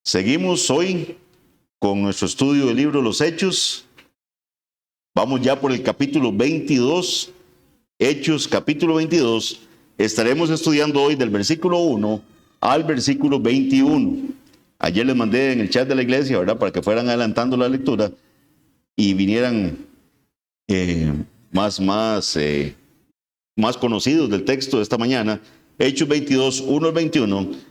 Seguimos hoy con nuestro estudio del libro Los Hechos. Vamos ya por el capítulo 22. Hechos, capítulo 22. Estaremos estudiando hoy del versículo 1 al versículo 21. Ayer les mandé en el chat de la iglesia, ¿verdad? Para que fueran adelantando la lectura y vinieran más conocidos del texto de esta mañana. Hechos 22, 1 al 21.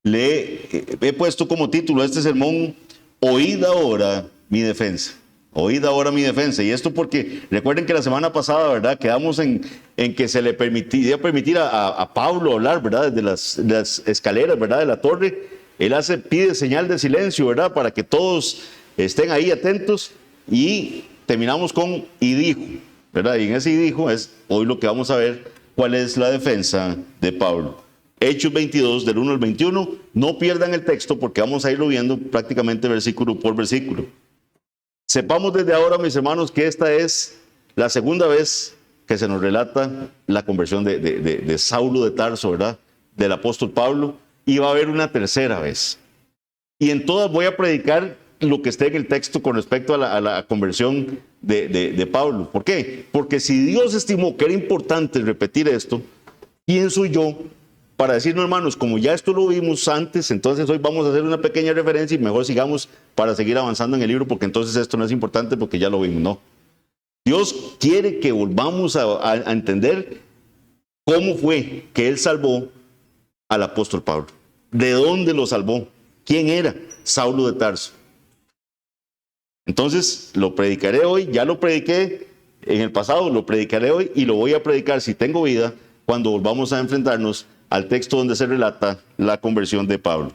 Le he puesto como título a este sermón: Oíd ahora mi defensa. Oíd ahora mi defensa. Y esto porque recuerden que la semana pasada, ¿verdad? Quedamos en que se le permitir a Pablo hablar, ¿verdad? Desde las escaleras, ¿verdad? De la torre. Él pide señal de silencio, ¿verdad? Para que todos estén ahí atentos. Y terminamos con y dijo, ¿verdad? Y en ese y dijo es hoy lo que vamos a ver, cuál es la defensa de Pablo. Hechos 22, del 1 al 21. No pierdan el texto porque vamos a irlo viendo prácticamente versículo por versículo. Sepamos desde ahora, mis hermanos, que esta es la segunda vez que se nos relata la conversión de Saulo de Tarso, ¿verdad? Del apóstol Pablo. Y va a haber una tercera vez. Y en todas voy a predicar lo que esté en el texto con respecto a la conversión de Pablo. ¿Por qué? Porque si Dios estimó que era importante repetir esto, ¿quién soy yo para decir, no, hermanos, como ya esto lo vimos antes, entonces hoy vamos a hacer una pequeña referencia y mejor sigamos para seguir avanzando en el libro, porque entonces esto no es importante porque ya lo vimos? No. Dios quiere que volvamos a entender cómo fue que Él salvó al apóstol Pablo. ¿De dónde lo salvó? ¿Quién era? Saulo de Tarso. Entonces, lo predicaré hoy, ya lo prediqué en el pasado, lo predicaré hoy y lo voy a predicar, si tengo vida, cuando volvamos a enfrentarnos al texto donde se relata la conversión de Pablo.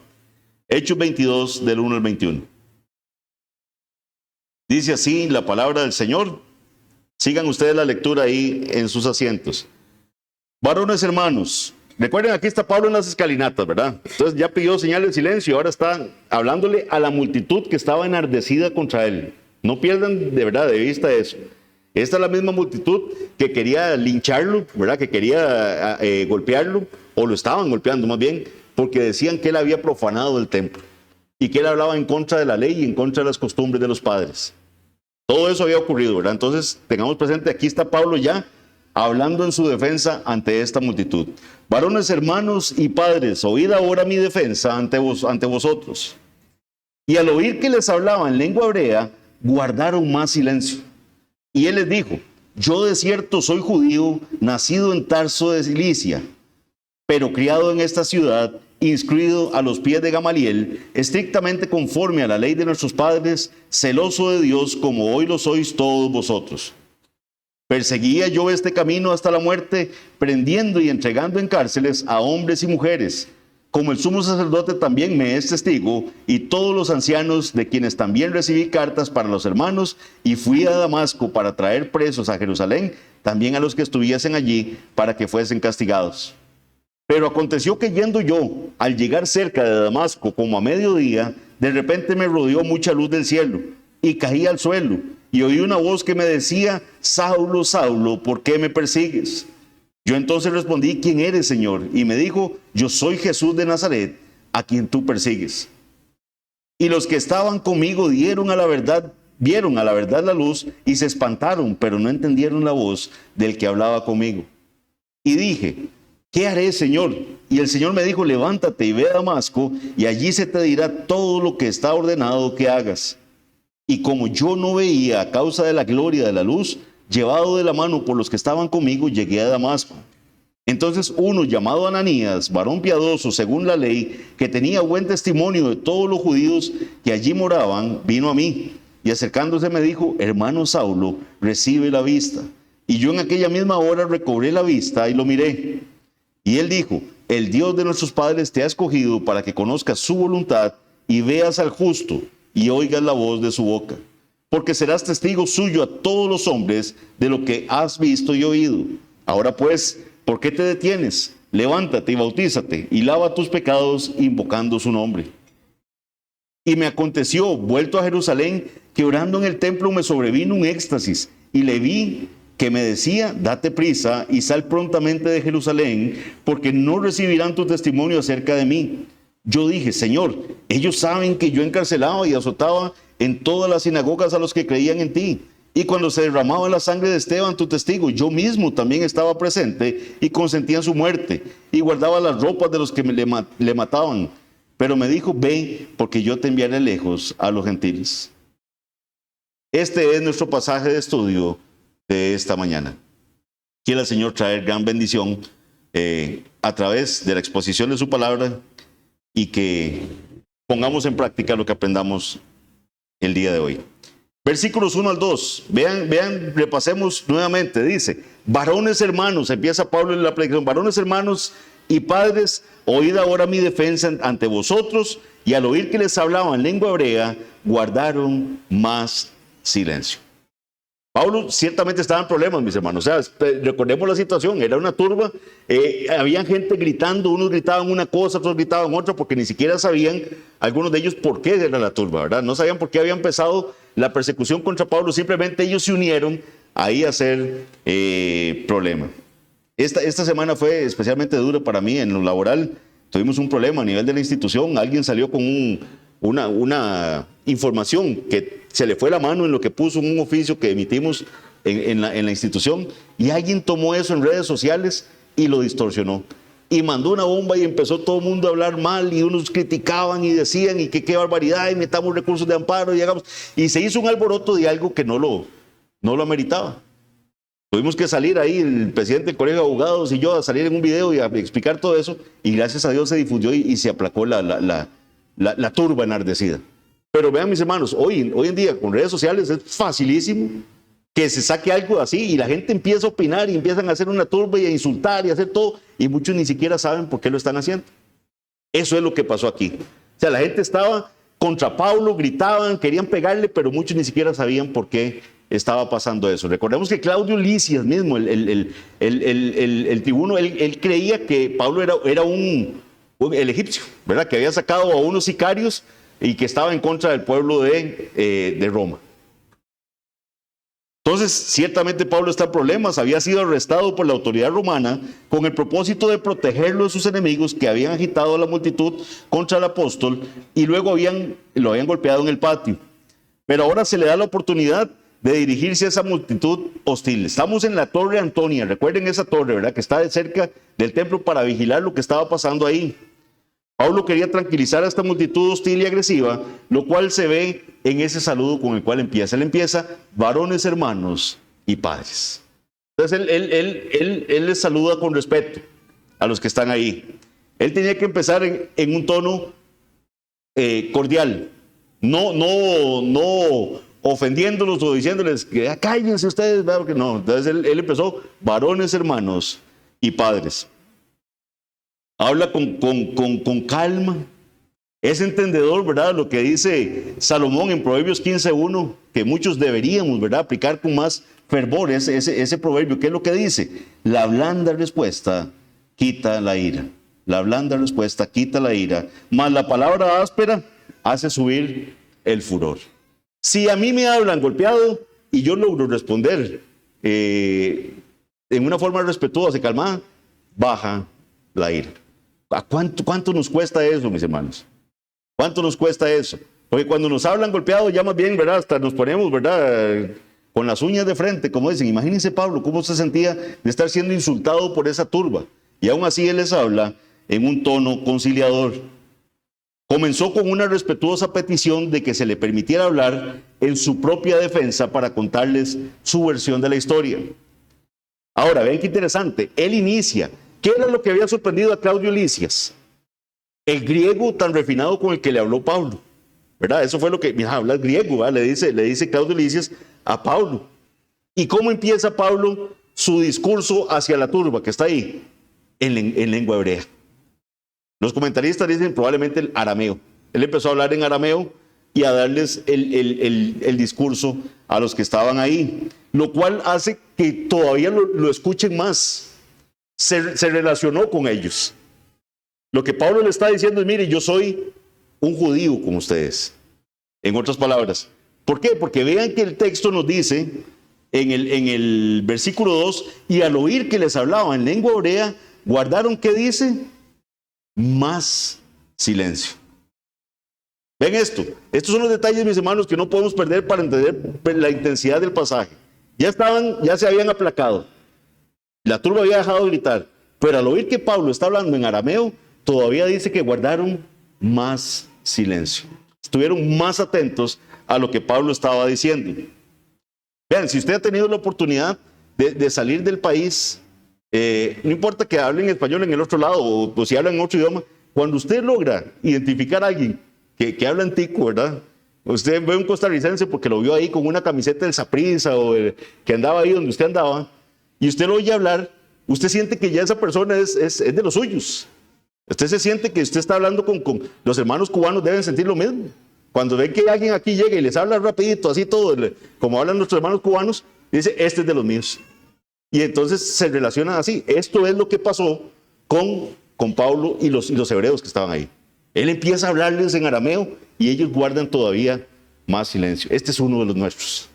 Hechos 22, del 1 al 21. Dice así la palabra del Señor. Sigan ustedes la lectura ahí en sus asientos. Varones hermanos, recuerden, aquí está Pablo en las escalinatas, ¿verdad? Entonces ya pidió señal de silencio, ahora está hablándole a la multitud que estaba enardecida contra él. No pierdan de verdad de vista eso. Esta es la misma multitud que quería lincharlo, ¿verdad? Que quería golpearlo, o lo estaban golpeando más bien, porque decían que él había profanado el templo y que él hablaba en contra de la ley y en contra de las costumbres de los padres. Todo eso había ocurrido, ¿verdad? Entonces tengamos presente, aquí está Pablo ya hablando en su defensa ante esta multitud. Varones hermanos y padres, oíd ahora mi defensa ante vosotros. Y al oír que les hablaba en lengua hebrea, guardaron más silencio. Y él les dijo: yo de cierto soy judío, nacido en Tarso de Cilicia, pero criado en esta ciudad, instruido a los pies de Gamaliel, estrictamente conforme a la ley de nuestros padres, celoso de Dios como hoy lo sois todos vosotros. Perseguía yo este camino hasta la muerte, prendiendo y entregando en cárceles a hombres y mujeres, como el sumo sacerdote también me es testigo, y todos los ancianos, de quienes también recibí cartas para los hermanos, y fui a Damasco para traer presos a Jerusalén, también a los que estuviesen allí, para que fuesen castigados. Pero aconteció que yendo yo, al llegar cerca de Damasco, como a mediodía, de repente me rodeó mucha luz del cielo, y caí al suelo, y oí una voz que me decía: Saulo, Saulo, ¿por qué me persigues? Yo entonces respondí: ¿quién eres, Señor? Y me dijo: yo soy Jesús de Nazaret, a quien tú persigues. Y los que estaban conmigo vieron a la verdad la luz, y se espantaron, pero no entendieron la voz del que hablaba conmigo. Y dije: ¿qué haré, Señor? Y el Señor me dijo: levántate y ve a Damasco, y allí se te dirá todo lo que está ordenado que hagas. Y como yo no veía a causa de la gloria de la luz, llevado de la mano por los que estaban conmigo, llegué a Damasco. Entonces uno, llamado Ananías, varón piadoso según la ley, que tenía buen testimonio de todos los judíos que allí moraban, vino a mí, y acercándose me dijo: hermano Saulo, recibe la vista. Y yo en aquella misma hora recobré la vista y lo miré. Y él dijo: el Dios de nuestros padres te ha escogido para que conozcas su voluntad y veas al justo y oigas la voz de su boca, porque serás testigo suyo a todos los hombres de lo que has visto y oído. Ahora pues, ¿por qué te detienes? Levántate y bautízate y lava tus pecados invocando su nombre. Y me aconteció, vuelto a Jerusalén, que orando en el templo me sobrevino un éxtasis, y le vi que me decía: date prisa y sal prontamente de Jerusalén, porque no recibirán tu testimonio acerca de mí. Yo dije, Señor, ellos saben que yo encarcelaba y azotaba en todas las sinagogas a los que creían en ti. Y cuando se derramaba la sangre de Esteban, tu testigo, yo mismo también estaba presente y consentía en su muerte y guardaba las ropas de los que le mataban. Pero me dijo, ve, porque yo te enviaré lejos a los gentiles. Este es nuestro pasaje de estudio de esta mañana. Quiera el Señor traer gran bendición a través de la exposición de su palabra y que pongamos en práctica lo que aprendamos el día de hoy. Versículos 1 al 2. Vean, repasemos nuevamente. Dice, varones hermanos, empieza Pablo en la predicación, varones hermanos y padres, oíd ahora mi defensa ante vosotros. Y al oír que les hablaba en lengua hebrea, guardaron más silencio. Pablo ciertamente estaba en problemas, mis hermanos. O sea, recordemos la situación, era una turba, había gente gritando, unos gritaban una cosa, otros gritaban otra, porque ni siquiera sabían, algunos de ellos, por qué era la turba, ¿verdad? No sabían por qué había empezado la persecución contra Pablo, simplemente ellos se unieron ahí a hacer problema. Esta semana fue especialmente dura para mí en lo laboral. Tuvimos un problema a nivel de la institución, alguien salió con una información que se le fue la mano en lo que puso en un oficio que emitimos en la institución, y alguien tomó eso en redes sociales y lo distorsionó y mandó una bomba y empezó todo el mundo a hablar mal y unos criticaban y decían y que qué barbaridad y metamos recursos de amparo y se hizo un alboroto de algo que no lo ameritaba. Tuvimos que salir ahí, el presidente del colegio de abogados y yo, a salir en un video y a explicar todo eso, y gracias a Dios se difundió y se aplacó la turba enardecida. Pero vean, mis hermanos, hoy en día con redes sociales es facilísimo que se saque algo así y la gente empieza a opinar y empiezan a hacer una turba y a insultar y a hacer todo, y muchos ni siquiera saben por qué lo están haciendo. Eso es lo que pasó aquí. O sea, la gente estaba contra Pablo, gritaban, querían pegarle, pero muchos ni siquiera sabían por qué estaba pasando eso. Recordemos que Claudio Lisias mismo, el tribuno, él creía que Pablo era el egipcio, ¿verdad? Que había sacado a unos sicarios y que estaba en contra del pueblo de Roma. Entonces, ciertamente Pablo está en problemas, había sido arrestado por la autoridad romana con el propósito de protegerlo de sus enemigos que habían agitado a la multitud contra el apóstol y luego lo habían golpeado en el patio. Pero ahora se le da la oportunidad de dirigirse a esa multitud hostil. Estamos en la Torre Antonia, recuerden esa torre, ¿verdad? Que está cerca del templo para vigilar lo que estaba pasando ahí. Pablo quería tranquilizar a esta multitud hostil y agresiva, lo cual se ve en ese saludo con el cual empieza. Él empieza, varones hermanos y padres. Entonces él les saluda con respeto a los que están ahí. Él tenía que empezar en un tono cordial, no ofendiéndolos o diciéndoles que cállense ustedes, ¿verdad? Porque no. Entonces él empezó, varones hermanos y padres. Habla con calma. Es entendedor, ¿verdad? Lo que dice Salomón en Proverbios 15:1, que muchos deberíamos, ¿verdad?, aplicar con más fervor ese proverbio. ¿Qué es lo que dice? La blanda respuesta quita la ira. La blanda respuesta quita la ira, mas la palabra áspera hace subir el furor. Si a mí me hablan golpeado y yo logro responder en una forma respetuosa y calmada, baja la ira. ¿A cuánto nos cuesta eso, mis hermanos? ¿Cuánto nos cuesta eso? Porque cuando nos hablan golpeados, ya más bien, ¿verdad? Hasta nos ponemos, ¿verdad?, con las uñas de frente, como dicen. Imagínense Pablo, cómo se sentía de estar siendo insultado por esa turba. Y aún así él les habla en un tono conciliador. Comenzó con una respetuosa petición de que se le permitiera hablar en su propia defensa para contarles su versión de la historia. Ahora, vean qué interesante. Él inicia. ¿Qué era lo que había sorprendido a Claudio Lisias? El griego tan refinado con el que le habló Pablo, ¿verdad? Eso fue lo que, mira, habla griego, ¿verdad? Le dice Claudio Lisias a Pablo. ¿Y cómo empieza Pablo su discurso hacia la turba que está ahí? En lengua hebrea. Los comentaristas dicen probablemente el arameo. Él empezó a hablar en arameo y a darles el discurso a los que estaban ahí, lo cual hace que todavía lo escuchen más. Se relacionó con ellos. Lo que Pablo le está diciendo es, mire, yo soy un judío como ustedes. En otras palabras. ¿Por qué? Porque vean que el texto nos dice en el versículo 2, y al oír que les hablaba en lengua hebrea, guardaron, ¿qué dice? Más silencio. Ven esto. Estos son los detalles, mis hermanos, que no podemos perder para entender la intensidad del pasaje. Ya se habían aplacado. La turba había dejado de gritar. Pero al oír que Pablo está hablando en arameo, todavía dice que guardaron más silencio. Estuvieron más atentos a lo que Pablo estaba diciendo. Vean, si usted ha tenido la oportunidad de salir del país, no importa que hablen español en el otro lado o si hablan en otro idioma, cuando usted logra identificar a alguien que habla antico, ¿verdad? Usted ve un costarricense porque lo vio ahí con una camiseta del Saprissa o que andaba ahí donde usted andaba, y usted lo oye hablar, usted siente que ya esa persona es de los suyos. Usted se siente que usted está hablando con los hermanos cubanos, deben sentir lo mismo. Cuando ven que alguien aquí llega y les habla rapidito, así todo, como hablan nuestros hermanos cubanos, dice, este es de los míos. Y entonces se relacionan así. Esto es lo que pasó con Pablo y los hebreos que estaban ahí. Él empieza a hablarles en arameo y ellos guardan todavía más silencio. Este es uno de los nuestros.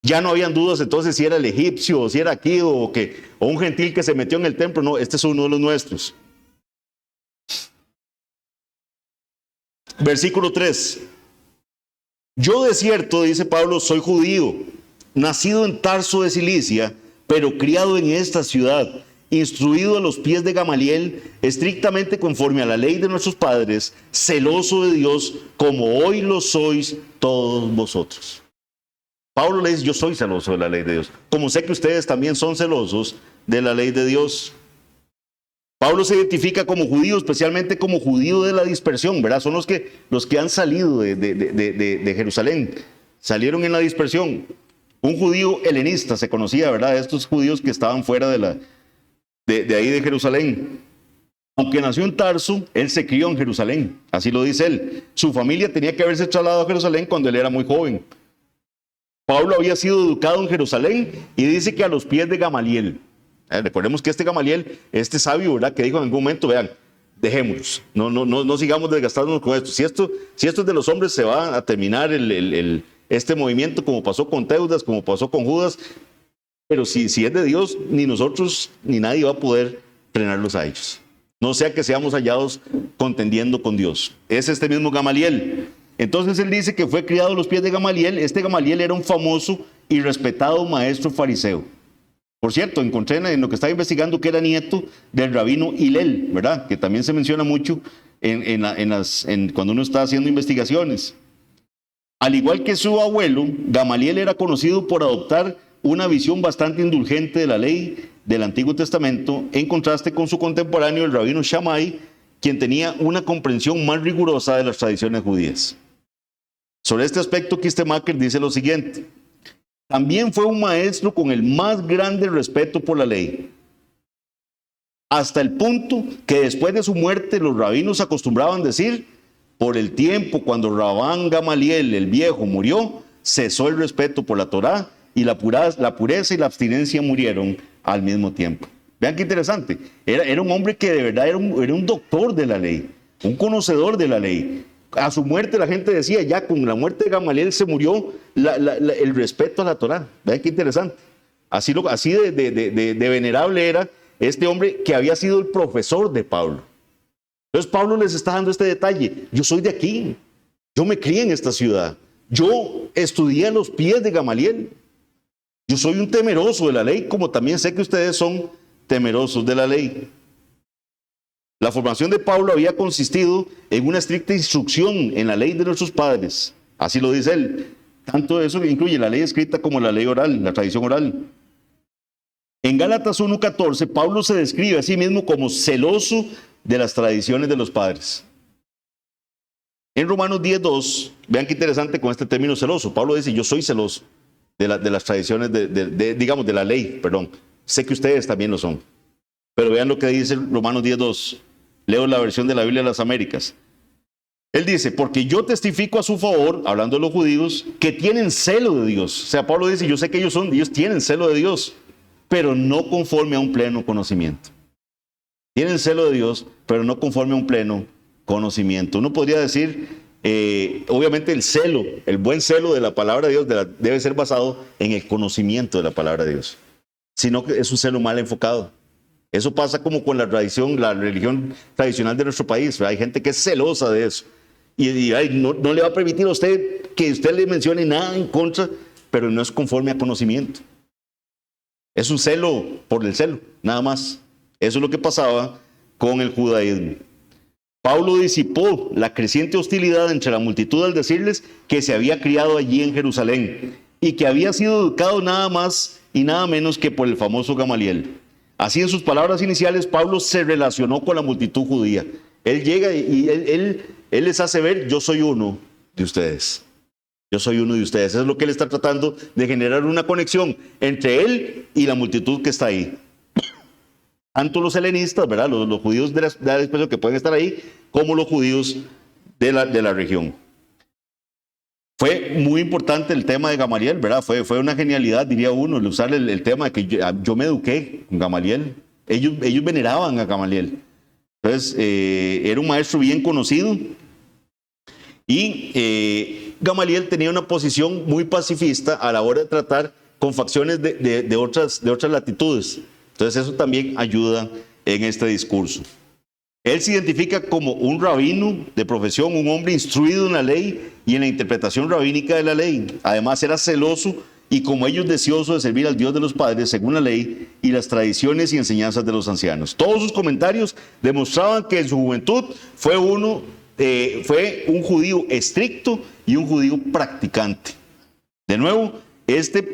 Ya no habían dudas entonces si era el egipcio, o si era aquí, o un gentil que se metió en el templo. No, este es uno de los nuestros. Versículo 3. Yo de cierto, dice Pablo, soy judío, nacido en Tarso de Cilicia, pero criado en esta ciudad, instruido a los pies de Gamaliel, estrictamente conforme a la ley de nuestros padres, celoso de Dios, como hoy lo sois todos vosotros. Pablo le dice, yo soy celoso de la ley de Dios, como sé que ustedes también son celosos de la ley de Dios. Pablo se identifica como judío, especialmente como judío de la dispersión, ¿verdad? Son los que han salido de Jerusalén, salieron en la dispersión. Un judío helenista se conocía, ¿verdad? Estos judíos que estaban fuera de ahí de Jerusalén. Aunque nació en Tarso, él se crió en Jerusalén, así lo dice él. Su familia tenía que haberse trasladado a Jerusalén cuando él era muy joven. Pablo había sido educado en Jerusalén y dice que a los pies de Gamaliel. Recordemos que este Gamaliel, este sabio, ¿verdad? Que dijo en algún momento, vean, dejémoslos, no sigamos desgastándonos con esto. Si esto es de los hombres, se va a terminar este movimiento, como pasó con Teudas, como pasó con Judas. Pero si es de Dios, ni nosotros ni nadie va a poder frenarlos a ellos. No sea que seamos hallados contendiendo con Dios. Es este mismo Gamaliel. Entonces él dice que fue criado a los pies de Gamaliel. Este Gamaliel era un famoso y respetado maestro fariseo. Por cierto, encontré en lo que estaba investigando que era nieto del rabino Hillel, ¿verdad? Que también se menciona mucho cuando uno está haciendo investigaciones. Al igual que su abuelo, Gamaliel era conocido por adoptar una visión bastante indulgente de la ley del Antiguo Testamento, en contraste con su contemporáneo, el rabino Shammai, quien tenía una comprensión más rigurosa de las tradiciones judías. Sobre este aspecto, Kistemaker dice lo siguiente: también fue un maestro con el más grande respeto por la ley, hasta el punto que después de su muerte los rabinos acostumbraban decir, por el tiempo cuando Rabán Gamaliel el viejo murió, cesó el respeto por la Torá y la pureza y la abstinencia murieron al mismo tiempo. Vean qué interesante, era un hombre que de verdad era un doctor de la ley, un conocedor de la ley. A su muerte la gente decía, ya con la muerte de Gamaliel se murió el respeto a la Torá. Vean qué interesante. Así de venerable era este hombre que había sido el profesor de Pablo. Entonces Pablo les está dando este detalle. Yo soy de aquí. Yo me crié en esta ciudad. Yo estudié a los pies de Gamaliel. Yo soy un temeroso de la ley, como también sé que ustedes son temerosos de la ley. La formación de Pablo había consistido en una estricta instrucción en la ley de nuestros padres. Así lo dice él. Tanto eso que incluye la ley escrita como la ley oral, la tradición oral. En Gálatas 1:14, Pablo se describe a sí mismo como celoso de las tradiciones de los padres. En Romanos 10:2, vean qué interesante con este término celoso. Pablo dice, yo soy celoso de las tradiciones, digamos, de la ley, perdón. Sé que ustedes también lo son. Pero vean lo que dice Romanos 10:2. Leo la versión de la Biblia de las Américas. Él dice, porque yo testifico a su favor, hablando de los judíos, que tienen celo de Dios. O sea, Pablo dice, yo sé que ellos tienen celo de Dios, pero no conforme a un pleno conocimiento. Tienen celo de Dios, pero no conforme a un pleno conocimiento. Uno podría decir, obviamente el buen celo de la palabra de Dios debe ser basado en el conocimiento de la palabra de Dios. Sino que es un celo mal enfocado. Eso pasa como con la tradición, la religión tradicional de nuestro país. Hay gente que es celosa de eso. Y no le va a permitir a usted que usted le mencione nada en contra, pero no es conforme a conocimiento. Es un celo por el celo, nada más. Eso es lo que pasaba con el judaísmo. Pablo disipó la creciente hostilidad entre la multitud al decirles que se había criado allí en Jerusalén y que había sido educado nada más y nada menos que por el famoso Gamaliel. Así, en sus palabras iniciales, Pablo se relacionó con la multitud judía. Él llega y él les hace ver: yo soy uno de ustedes. Yo soy uno de ustedes. Eso es lo que él está tratando de generar, una conexión entre él y la multitud que está ahí. Tanto los helenistas, ¿verdad? Los judíos de la expresión que pueden estar ahí, como los judíos de la región. Fue muy importante el tema de Gamaliel, ¿verdad? Fue una genialidad, diría uno, el usar el tema de que yo me eduqué con Gamaliel. Ellos veneraban a Gamaliel. Entonces, era un maestro bien conocido. Y Gamaliel tenía una posición muy pacifista a la hora de tratar con facciones de otras latitudes. Entonces, eso también ayuda en este discurso. Él se identifica como un rabino de profesión, un hombre instruido en la ley y en la interpretación rabínica de la ley. Además, era celoso y, como ellos, deseoso de servir al Dios de los padres según la ley y las tradiciones y enseñanzas de los ancianos. Todos sus comentarios demostraban que en su juventud fue un judío estricto y un judío practicante. De nuevo,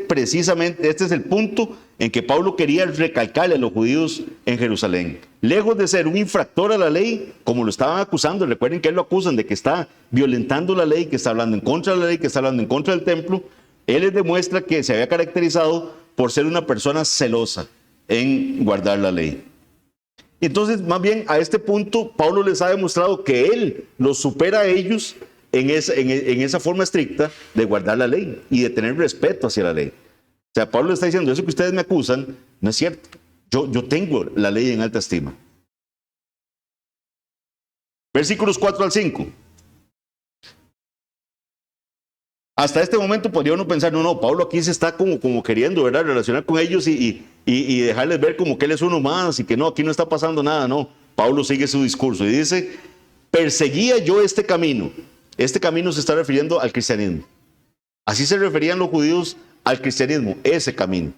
precisamente este es el punto en que Pablo quería recalcarle a los judíos en Jerusalén. Lejos de ser un infractor a la ley, como lo estaban acusando, recuerden que él lo acusan de que está violentando la ley, que está hablando en contra de la ley, que está hablando en contra del templo. Él les demuestra que se había caracterizado por ser una persona celosa en guardar la ley. Entonces, más bien, a este punto, Pablo les ha demostrado que él los supera a ellos en esa forma estricta de guardar la ley y de tener respeto hacia la ley. O sea, Pablo está diciendo: eso que ustedes me acusan no es cierto. Yo tengo la ley en alta estima. Versículos 4 al 5. Hasta este momento podría uno pensar: no, Pablo aquí se está como queriendo, ¿verdad?, relacionar con ellos y dejarles ver como que él es uno más y que no, aquí no está pasando nada. No, Pablo sigue su discurso y dice: perseguía yo este camino. Este camino se está refiriendo al cristianismo. Así se referían los judíos al cristianismo, ese camino.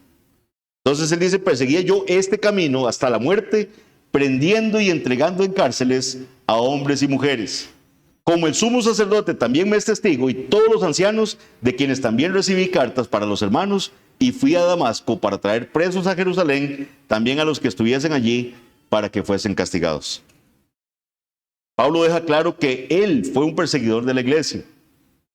Entonces él dice: perseguía yo este camino hasta la muerte, prendiendo y entregando en cárceles a hombres y mujeres. Como el sumo sacerdote también me es testigo, y todos los ancianos, de quienes también recibí cartas para los hermanos, y fui a Damasco para traer presos a Jerusalén, también a los que estuviesen allí, para que fuesen castigados. Pablo deja claro que él fue un perseguidor de la iglesia.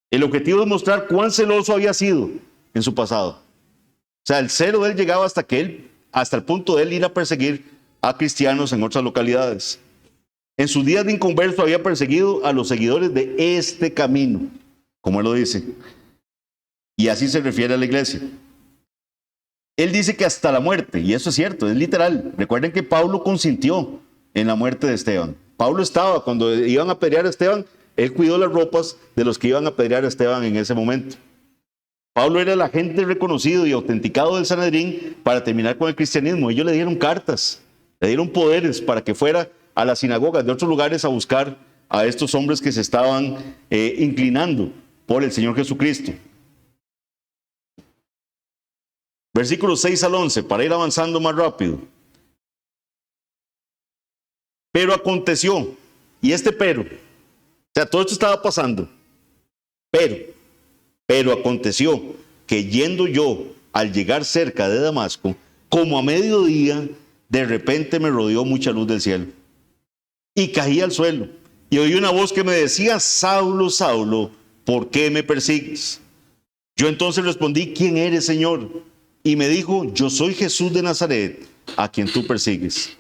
El objetivo es mostrar cuán celoso había sido en su pasado. O sea, el celo de él llegaba hasta el punto de él ir a perseguir a cristianos en otras localidades. En sus días de inconverso había perseguido a los seguidores de este camino, como él lo dice. Y así se refiere a la iglesia. Él dice que hasta la muerte, y eso es cierto, es literal. Recuerden que Pablo consintió en la muerte de Esteban. Pablo estaba, cuando iban a apedrear a Esteban, él cuidó las ropas de los que iban a apedrear a Esteban en ese momento. Pablo era el agente reconocido y autenticado del Sanedrín para terminar con el cristianismo. Ellos le dieron cartas, le dieron poderes para que fuera a las sinagogas de otros lugares a buscar a estos hombres que se estaban inclinando por el Señor Jesucristo. Versículos 6 al 11, para ir avanzando más rápido. Pero aconteció, y pero, o sea, todo esto estaba pasando, pero aconteció que yendo yo al llegar cerca de Damasco, como a mediodía, de repente me rodeó mucha luz del cielo. Y caí al suelo, y oí una voz que me decía: Saulo, Saulo, ¿por qué me persigues? Yo entonces respondí: ¿quién eres, Señor? Y me dijo: yo soy Jesús de Nazaret, a quien tú persigues.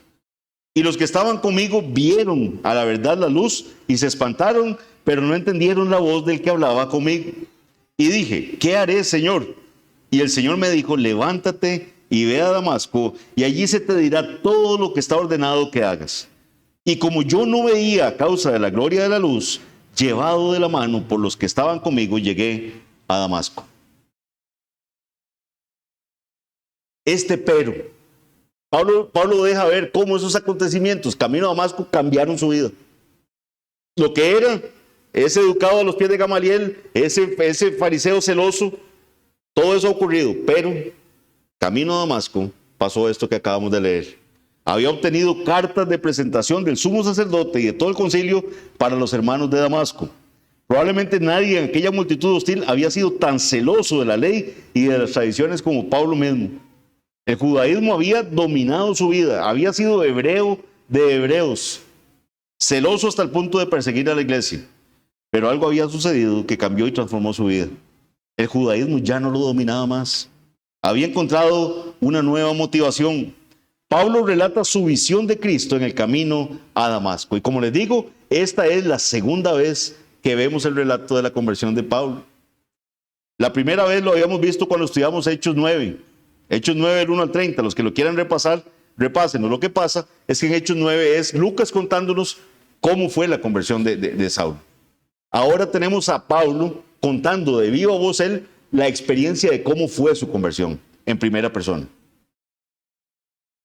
Y los que estaban conmigo vieron a la verdad la luz y se espantaron, pero no entendieron la voz del que hablaba conmigo. Y dije: ¿qué haré, Señor? Y el Señor me dijo: levántate y ve a Damasco, y allí se te dirá todo lo que está ordenado que hagas. Y como yo no veía a causa de la gloria de la luz, llevado de la mano por los que estaban conmigo, llegué a Damasco. Pero Pablo deja ver cómo esos acontecimientos, camino a Damasco, cambiaron su vida. Lo que era ese educado a los pies de Gamaliel, ese fariseo celoso, todo eso ha ocurrido, pero camino a Damasco pasó esto que acabamos de leer. Había obtenido cartas de presentación del sumo sacerdote y de todo el concilio para los hermanos de Damasco. Probablemente nadie en aquella multitud hostil había sido tan celoso de la ley y de las tradiciones como Pablo mismo. El judaísmo había dominado su vida, había sido hebreo de hebreos, celoso hasta el punto de perseguir a la iglesia. Pero algo había sucedido que cambió y transformó su vida. El judaísmo ya no lo dominaba más. Había encontrado una nueva motivación. Pablo relata su visión de Cristo en el camino a Damasco. Y como les digo, esta es la segunda vez que vemos el relato de la conversión de Pablo. La primera vez lo habíamos visto cuando estudiamos Hechos 9. Hechos 9, del 1 al 30. Los que lo quieran repasar, repásenlo. Lo que pasa es que en Hechos 9 es Lucas contándonos cómo fue la conversión de Saulo. Ahora tenemos a Pablo contando de viva voz él la experiencia de cómo fue su conversión en primera persona.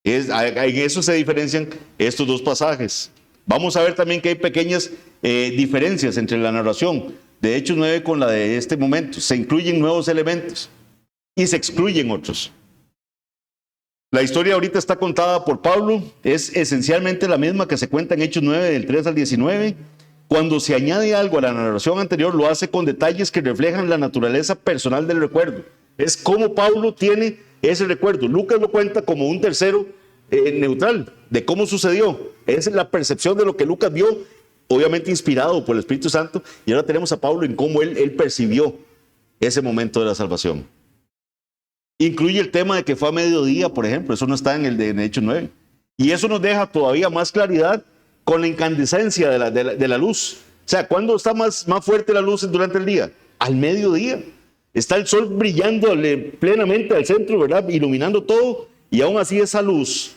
En eso se diferencian estos dos pasajes. Vamos a ver también que hay pequeñas diferencias entre la narración de Hechos 9 con la de este momento. Se incluyen nuevos elementos y se excluyen otros. La historia ahorita está contada por Pablo, es esencialmente la misma que se cuenta en Hechos 9 del 3 al 19. Cuando se añade algo a la narración anterior, lo hace con detalles que reflejan la naturaleza personal del recuerdo. Es como Pablo tiene ese recuerdo. Lucas lo cuenta como un tercero neutral de cómo sucedió. Esa es la percepción de lo que Lucas vio, obviamente inspirado por el Espíritu Santo. Y ahora tenemos a Pablo en cómo él percibió ese momento de la salvación. Incluye el tema de que fue a mediodía, por ejemplo. Eso no está en Hechos 9. Y eso nos deja todavía más claridad con la incandescencia de la luz. O sea, ¿cuándo está más fuerte la luz durante el día? Al mediodía. Está el sol brillando plenamente al centro, ¿verdad? Iluminando todo. Y aún así esa luz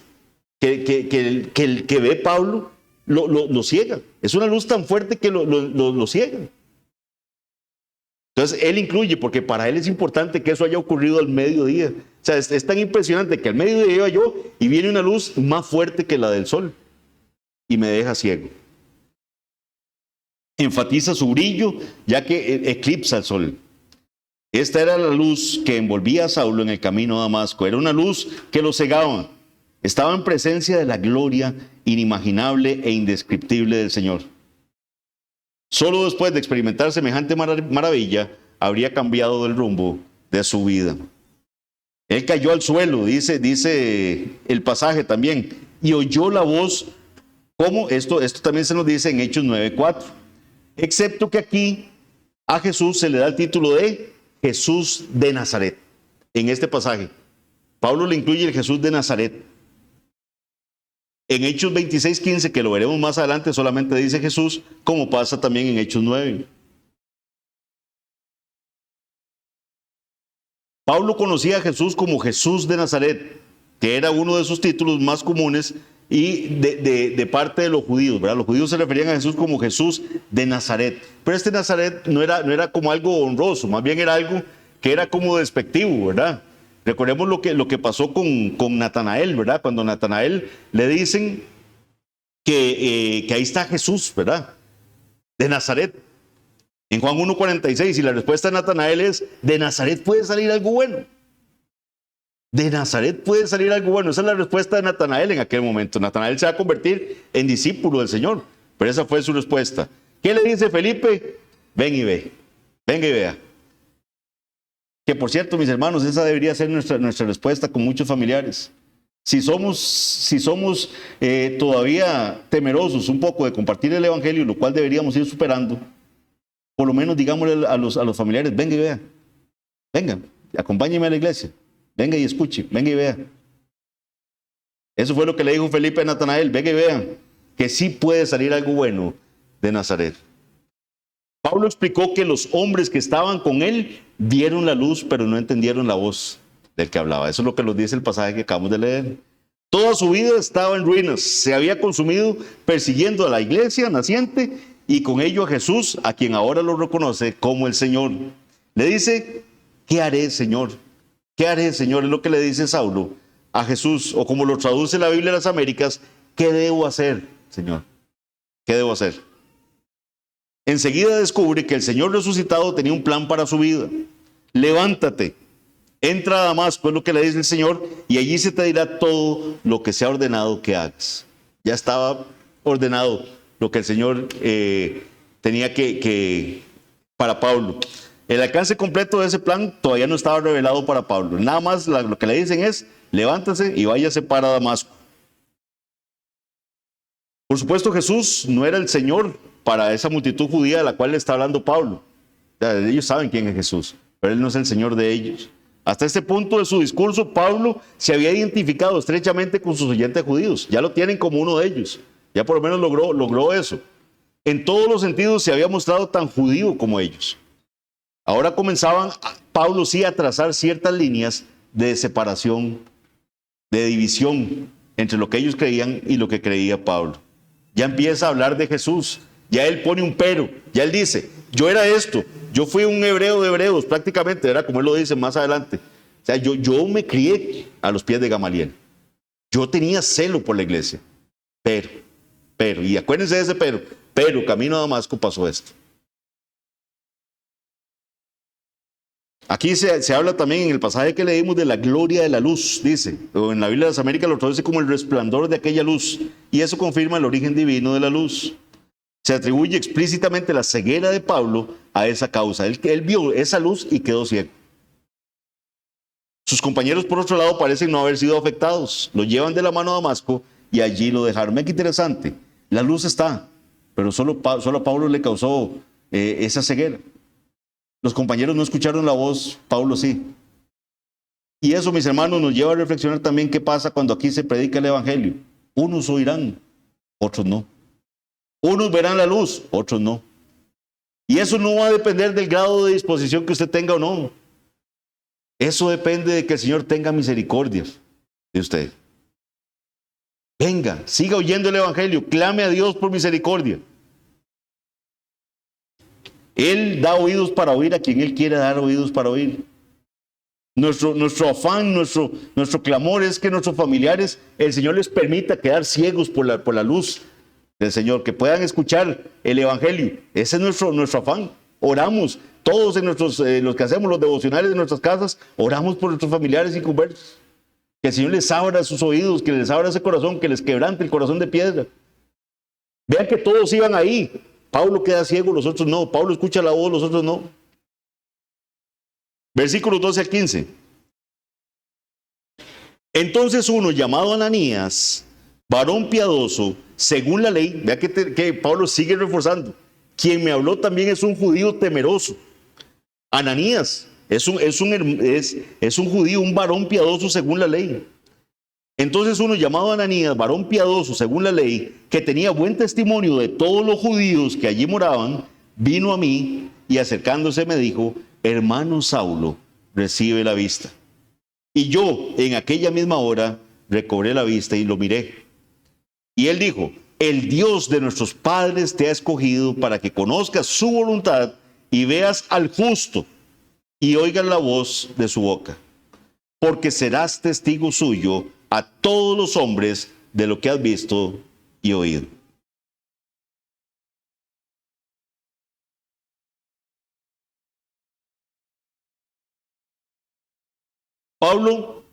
que ve Pablo lo ciega. Es una luz tan fuerte que lo ciega. Entonces él incluye, porque para él es importante que eso haya ocurrido al mediodía. O sea, es tan impresionante que al mediodía iba yo y viene una luz más fuerte que la del sol y me deja ciego. Enfatiza su brillo, ya que eclipsa el sol. Esta era la luz que envolvía a Saulo en el camino a Damasco. Era una luz que lo cegaba. Estaba en presencia de la gloria inimaginable e indescriptible del Señor. Solo después de experimentar semejante maravilla, habría cambiado el rumbo de su vida. Él cayó al suelo, dice el pasaje también, y oyó la voz. ¿Cómo? Esto también se nos dice en Hechos 9:4. Excepto que aquí a Jesús se le da el título de Jesús de Nazaret. En este pasaje, Pablo le incluye el Jesús de Nazaret. En Hechos 26:15, que lo veremos más adelante, solamente dice Jesús, como pasa también en Hechos 9. Pablo conocía a Jesús como Jesús de Nazaret, que era uno de sus títulos más comunes y de parte de los judíos, ¿verdad? Los judíos se referían a Jesús como Jesús de Nazaret. Pero este Nazaret no era como algo honroso, más bien era algo que era como despectivo, ¿verdad? Recordemos lo que pasó con Natanael, ¿verdad? Cuando Natanael le dicen que ahí está Jesús, ¿verdad? De Nazaret. En Juan 1:46, y la respuesta de Natanael es: de Nazaret puede salir algo bueno. De Nazaret puede salir algo bueno. Esa es la respuesta de Natanael en aquel momento. Natanael se va a convertir en discípulo del Señor, pero esa fue su respuesta. ¿Qué le dice Felipe? Ven y ve. Venga y vea. Que por cierto, mis hermanos, esa debería ser nuestra respuesta con muchos familiares. Si somos todavía temerosos un poco de compartir el Evangelio, lo cual deberíamos ir superando, por lo menos digámosle a los familiares: venga y vea. Venga, acompáñeme a la iglesia. Venga y escuche, venga y vea. Eso fue lo que le dijo Felipe a Natanael: venga y vea, que sí puede salir algo bueno de Nazaret. Pablo explicó que los hombres que estaban con él vieron la luz, pero no entendieron la voz del que hablaba. Eso es lo que nos dice el pasaje que acabamos de leer. Toda su vida estaba en ruinas, se había consumido persiguiendo a la iglesia naciente y con ello a Jesús, a quien ahora lo reconoce como el Señor. Le dice: ¿qué haré, Señor? ¿Qué haré, Señor? Es lo que le dice Saulo a Jesús, o como lo traduce la Biblia de las Américas, ¿qué debo hacer, Señor? ¿Qué debo hacer? Enseguida descubre que el Señor resucitado tenía un plan para su vida. Levántate, entra a Damasco, es lo que le dice el Señor, y allí se te dirá todo lo que se ha ordenado que hagas. Ya estaba ordenado lo que el Señor tenía para Pablo. El alcance completo de ese plan todavía no estaba revelado para Pablo. Nada más lo que le dicen es, levántase y váyase para Damasco. Por supuesto, Jesús no era el Señor para esa multitud judía de la cual le está hablando Pablo. Ellos saben quién es Jesús, pero Él no es el Señor de ellos. Hasta este punto de su discurso, Pablo se había identificado estrechamente con sus oyentes judíos. Ya lo tienen como uno de ellos. Ya por lo menos logró eso. En todos los sentidos se había mostrado tan judío como ellos. Ahora comenzaban, Pablo sí, a trazar ciertas líneas de separación, de división entre lo que ellos creían y lo que creía Pablo. Ya empieza a hablar de Jesús. Ya él pone un pero. Ya él dice, yo era esto. Yo fui un hebreo de hebreos prácticamente, ¿verdad? Como él lo dice más adelante. O sea, yo me crié a los pies de Gamaliel. Yo tenía celo por la iglesia. Pero, y acuérdense de ese pero camino a Damasco pasó esto. Aquí se habla también en el pasaje que leímos de la gloria de la luz, dice, o en la Biblia de las Américas lo traduce como el resplandor de aquella luz, y eso confirma el origen divino de la luz. Se atribuye explícitamente la ceguera de Pablo a esa causa. Él vio esa luz y quedó ciego. Sus compañeros, por otro lado, parecen no haber sido afectados. Lo llevan de la mano a Damasco y allí lo dejaron. Mira qué interesante. La luz está, pero solo a Pablo le causó esa ceguera. Los compañeros no escucharon la voz, Pablo sí. Y eso, mis hermanos, nos lleva a reflexionar también qué pasa cuando aquí se predica el evangelio. Unos oirán, otros no. Unos verán la luz, otros no. Y eso no va a depender del grado de disposición que usted tenga o no. Eso depende de que el Señor tenga misericordia de usted. Venga, siga oyendo el evangelio, clame a Dios por misericordia. Él da oídos para oír a quien Él quiere dar oídos para oír. Nuestro afán, nuestro clamor es que nuestros familiares, el Señor les permita quedar ciegos por la luz del Señor, que puedan escuchar el evangelio. Ese es nuestro afán. Oramos, todos en los que hacemos los devocionales de nuestras casas, oramos por nuestros familiares y conversos. Que el Señor les abra sus oídos, que les abra ese corazón, que les quebrante el corazón de piedra. Vean que todos iban ahí. Pablo queda ciego, los otros no. Pablo escucha la voz, los otros no. Versículos 12 al 15. Entonces uno llamado Ananías, varón piadoso, según la ley, vea que Pablo sigue reforzando. Quien me habló también es un judío temeroso. Ananías es un judío, un varón piadoso según la ley. Entonces uno llamado Ananías, varón piadoso según la ley, que tenía buen testimonio de todos los judíos que allí moraban, vino a mí y acercándose me dijo, hermano Saulo, recibe la vista. Y yo en aquella misma hora recobré la vista y lo miré. Y él dijo, el Dios de nuestros padres te ha escogido para que conozcas su voluntad y veas al justo y oigas la voz de su boca. Porque serás testigo suyo a todos los hombres de lo que has visto y oído. Pablo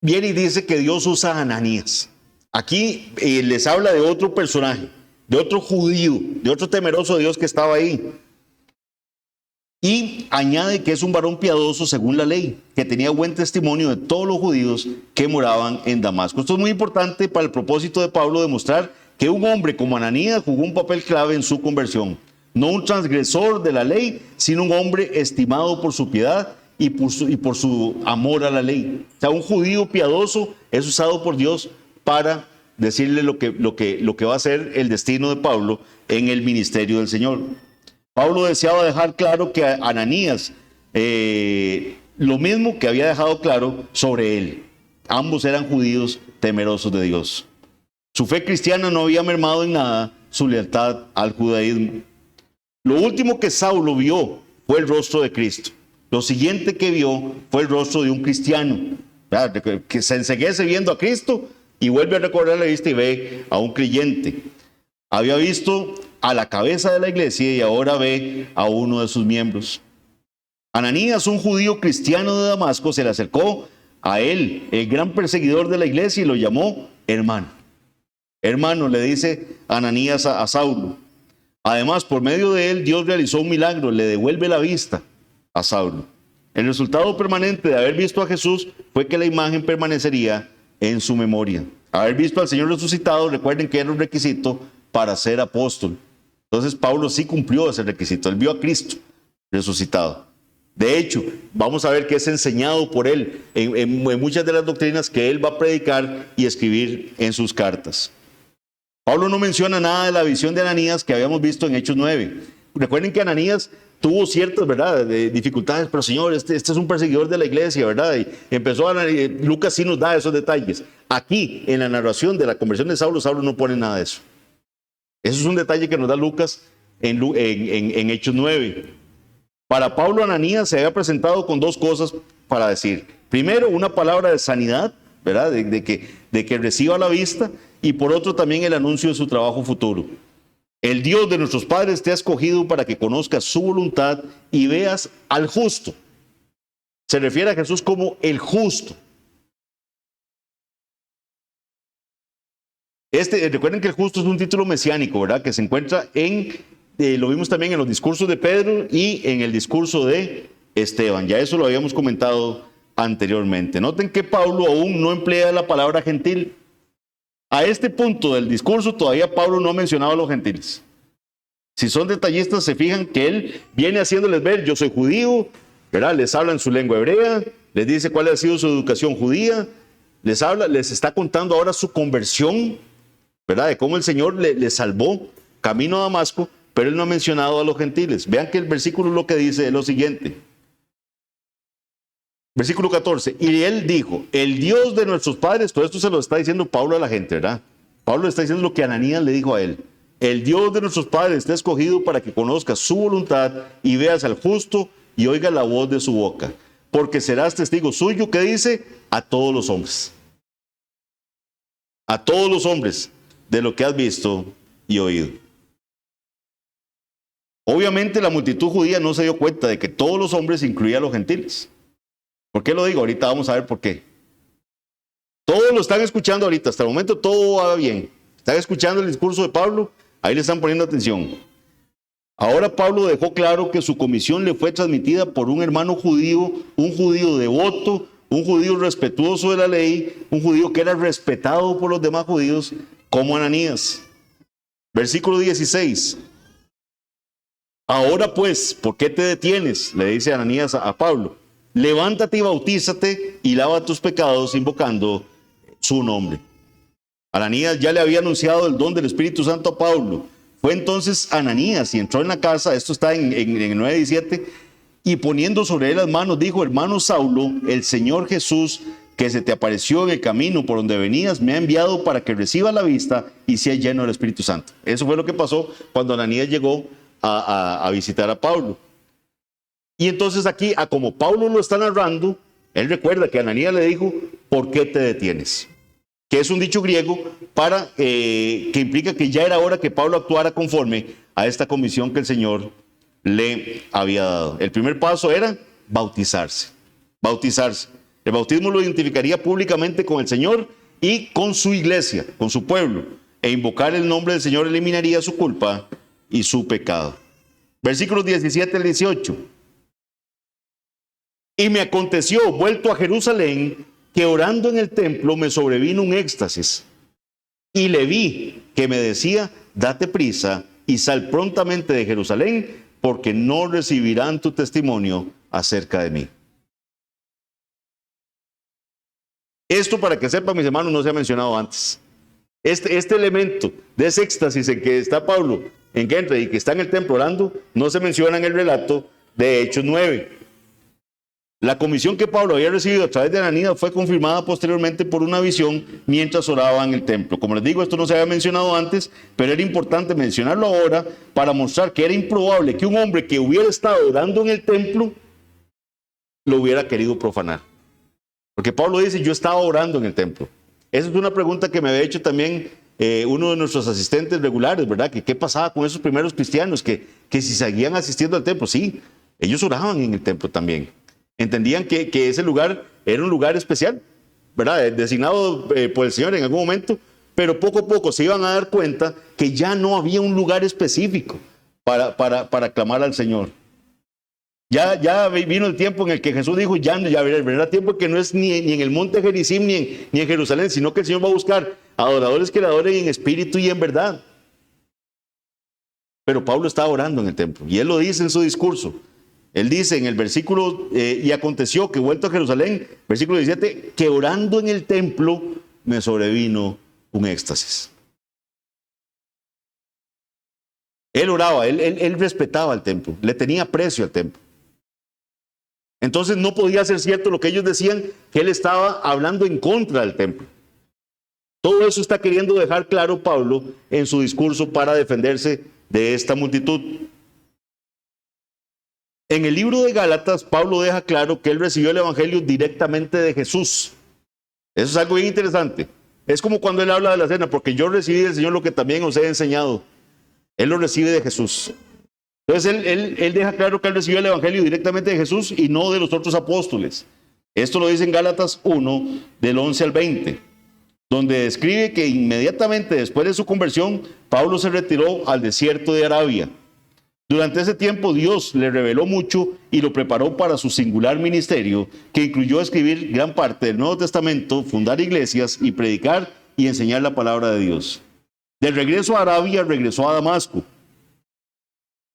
viene y dice que Dios usa a Ananías. Aquí les habla de otro personaje, de otro judío, de otro temeroso de Dios que estaba ahí. Y añade que es un varón piadoso según la ley, que tenía buen testimonio de todos los judíos que moraban en Damasco. Esto es muy importante para el propósito de Pablo demostrar que un hombre como Ananías jugó un papel clave en su conversión. No un transgresor de la ley, sino un hombre estimado por su piedad y por su amor a la ley. O sea, un judío piadoso es usado por Dios para decirle lo que va a ser el destino de Pablo en el ministerio del Señor. Pablo deseaba dejar claro que Ananías, lo mismo que había dejado claro sobre él. Ambos eran judíos temerosos de Dios. Su fe cristiana no había mermado en nada su lealtad al judaísmo. Lo último que Saulo vio fue el rostro de Cristo. Lo siguiente que vio fue el rostro de un cristiano. ¿verdad? Que se enceguece viendo a Cristo y vuelve a recobrar la vista y ve a un creyente. Había visto a la cabeza de la iglesia y ahora ve a uno de sus miembros. Ananías, un judío cristiano de Damasco, se le acercó a él, el gran perseguidor de la iglesia, y lo llamó hermano. Hermano, le dice Ananías a Saulo. Además, por medio de él, Dios realizó un milagro, le devuelve la vista a Saulo. El resultado permanente de haber visto a Jesús fue que la imagen permanecería en su memoria. Haber visto al Señor resucitado, recuerden que era un requisito para ser apóstol. Entonces Pablo sí cumplió ese requisito. Él vio a Cristo resucitado. De hecho, vamos a ver que es enseñado por él en muchas de las doctrinas que él va a predicar y escribir en sus cartas. Pablo no menciona nada de la visión de Ananías que habíamos visto en Hechos 9. Recuerden que Ananías tuvo ciertas, ¿verdad?, dificultades, pero Señor, este es un perseguidor de la iglesia, ¿verdad? Y empezó Lucas sí nos da esos detalles. Aquí, en la narración de la conversión de Saulo, Saulo no pone nada de eso. Eso es un detalle que nos da Lucas en Hechos 9. Para Pablo, Ananías se había presentado con dos cosas para decir. Primero, una palabra de sanidad, ¿verdad?, de que reciba la vista, y por otro también el anuncio de su trabajo futuro. El Dios de nuestros padres te ha escogido para que conozcas su voluntad y veas al justo. Se refiere a Jesús como el justo. Recuerden que el justo es un título mesiánico, ¿verdad?, que se encuentra lo vimos también en los discursos de Pedro y en el discurso de Esteban. Ya eso lo habíamos comentado anteriormente. Noten que Pablo aún no emplea la palabra gentil. A este punto del discurso todavía Pablo no ha mencionado a los gentiles. Si son detallistas, se fijan que él viene haciéndoles ver: yo soy judío, ¿verdad? Les habla en su lengua hebrea, les dice cuál ha sido su educación judía, les está contando ahora su conversión, ¿verdad?, de cómo el Señor le salvó camino a Damasco, pero él no ha mencionado a los gentiles. Vean que el versículo lo que dice es lo siguiente. Versículo 14, y él dijo: el Dios de nuestros padres, todo esto se lo está diciendo Pablo a la gente, ¿verdad? Pablo le está diciendo lo que Ananías le dijo a él. El Dios de nuestros padres te ha escogido para que conozcas su voluntad y veas al justo y oigas la voz de su boca, porque serás testigo suyo, que dice, a todos los hombres. A todos los hombres de lo que has visto y oído. Obviamente la multitud judía no se dio cuenta de que todos los hombres incluían a los gentiles. ¿Por qué lo digo? Ahorita vamos a ver por qué. Todos lo están escuchando ahorita, hasta el momento todo va bien. Están escuchando el discurso de Pablo, ahí le están poniendo atención. Ahora Pablo dejó claro que su comisión le fue transmitida por un hermano judío, un judío devoto, un judío respetuoso de la ley, un judío que era respetado por los demás judíos, como Ananías. Versículo 16. Ahora pues, ¿por qué te detienes?, le dice Ananías a Pablo. Levántate y bautízate y lava tus pecados invocando su nombre. Ananías ya le había anunciado el don del Espíritu Santo a Pablo. Fue entonces Ananías y entró en la casa, esto está en 9:17, y poniendo sobre él las manos dijo: hermano Saulo, el Señor Jesús, que se te apareció en el camino por donde venías, me ha enviado para que reciba la vista y sea lleno del Espíritu Santo. Eso fue lo que pasó cuando Ananías llegó a visitar a Pablo. Y entonces aquí, como Pablo lo está narrando, él recuerda que Ananías le dijo: ¿por qué te detienes?, que es un dicho griego que implica que ya era hora que Pablo actuara conforme a esta comisión que el Señor le había dado. El primer paso era bautizarse. Bautizarse. El bautismo lo identificaría públicamente con el Señor y con su iglesia, con su pueblo, e invocar el nombre del Señor eliminaría su culpa y su pecado. Versículos 17 al 18. Y me aconteció, vuelto a Jerusalén, que orando en el templo me sobrevino un éxtasis, y le vi que me decía: date prisa y sal prontamente de Jerusalén, porque no recibirán tu testimonio acerca de mí. Esto, para que sepan, mis hermanos, no se ha mencionado antes. Este elemento de ese éxtasis en que está Pablo, en que entra y que está en el templo orando, no se menciona en el relato de Hechos 9. La comisión que Pablo había recibido a través de Ananías fue confirmada posteriormente por una visión mientras oraba en el templo. Como les digo, esto no se había mencionado antes, pero era importante mencionarlo ahora para mostrar que era improbable que un hombre que hubiera estado orando en el templo lo hubiera querido profanar. Porque Pablo dice, yo estaba orando en el templo. Esa es una pregunta que me había hecho también uno de nuestros asistentes regulares, ¿verdad? Que qué pasaba con esos primeros cristianos, que si seguían asistiendo al templo. Sí, ellos oraban en el templo también. Entendían que ese lugar era un lugar especial, ¿verdad? Designado por el Señor en algún momento, pero poco a poco se iban a dar cuenta que ya no había un lugar específico para clamar al Señor. Ya vino el tiempo en el que Jesús dijo, ya vendrá tiempo que no es ni en el monte Gerizim ni en Jerusalén, sino que el Señor va a buscar adoradores que le adoren en espíritu y en verdad. Pero Pablo estaba orando en el templo, y él lo dice en su discurso. Él dice en el versículo, y aconteció que vuelto a Jerusalén, versículo 17, que orando en el templo me sobrevino un éxtasis. Él oraba, él respetaba el templo, le tenía aprecio al templo. Entonces no podía ser cierto lo que ellos decían, que él estaba hablando en contra del templo. Todo eso está queriendo dejar claro Pablo en su discurso para defenderse de esta multitud. En el libro de Gálatas, Pablo deja claro que él recibió el evangelio directamente de Jesús. Eso es algo bien interesante. Es como cuando él habla de la cena, porque yo recibí del Señor lo que también os he enseñado. Él lo recibe de Jesús. Entonces él deja claro que él recibió el evangelio directamente de Jesús y no de los otros apóstoles. Esto lo dice en Gálatas 1, del 11 al 20, donde describe que inmediatamente después de su conversión, Pablo se retiró al desierto de Arabia. Durante ese tiempo Dios le reveló mucho y lo preparó para su singular ministerio, que incluyó escribir gran parte del Nuevo Testamento, fundar iglesias y predicar y enseñar la palabra de Dios. De regreso a Arabia, regresó a Damasco.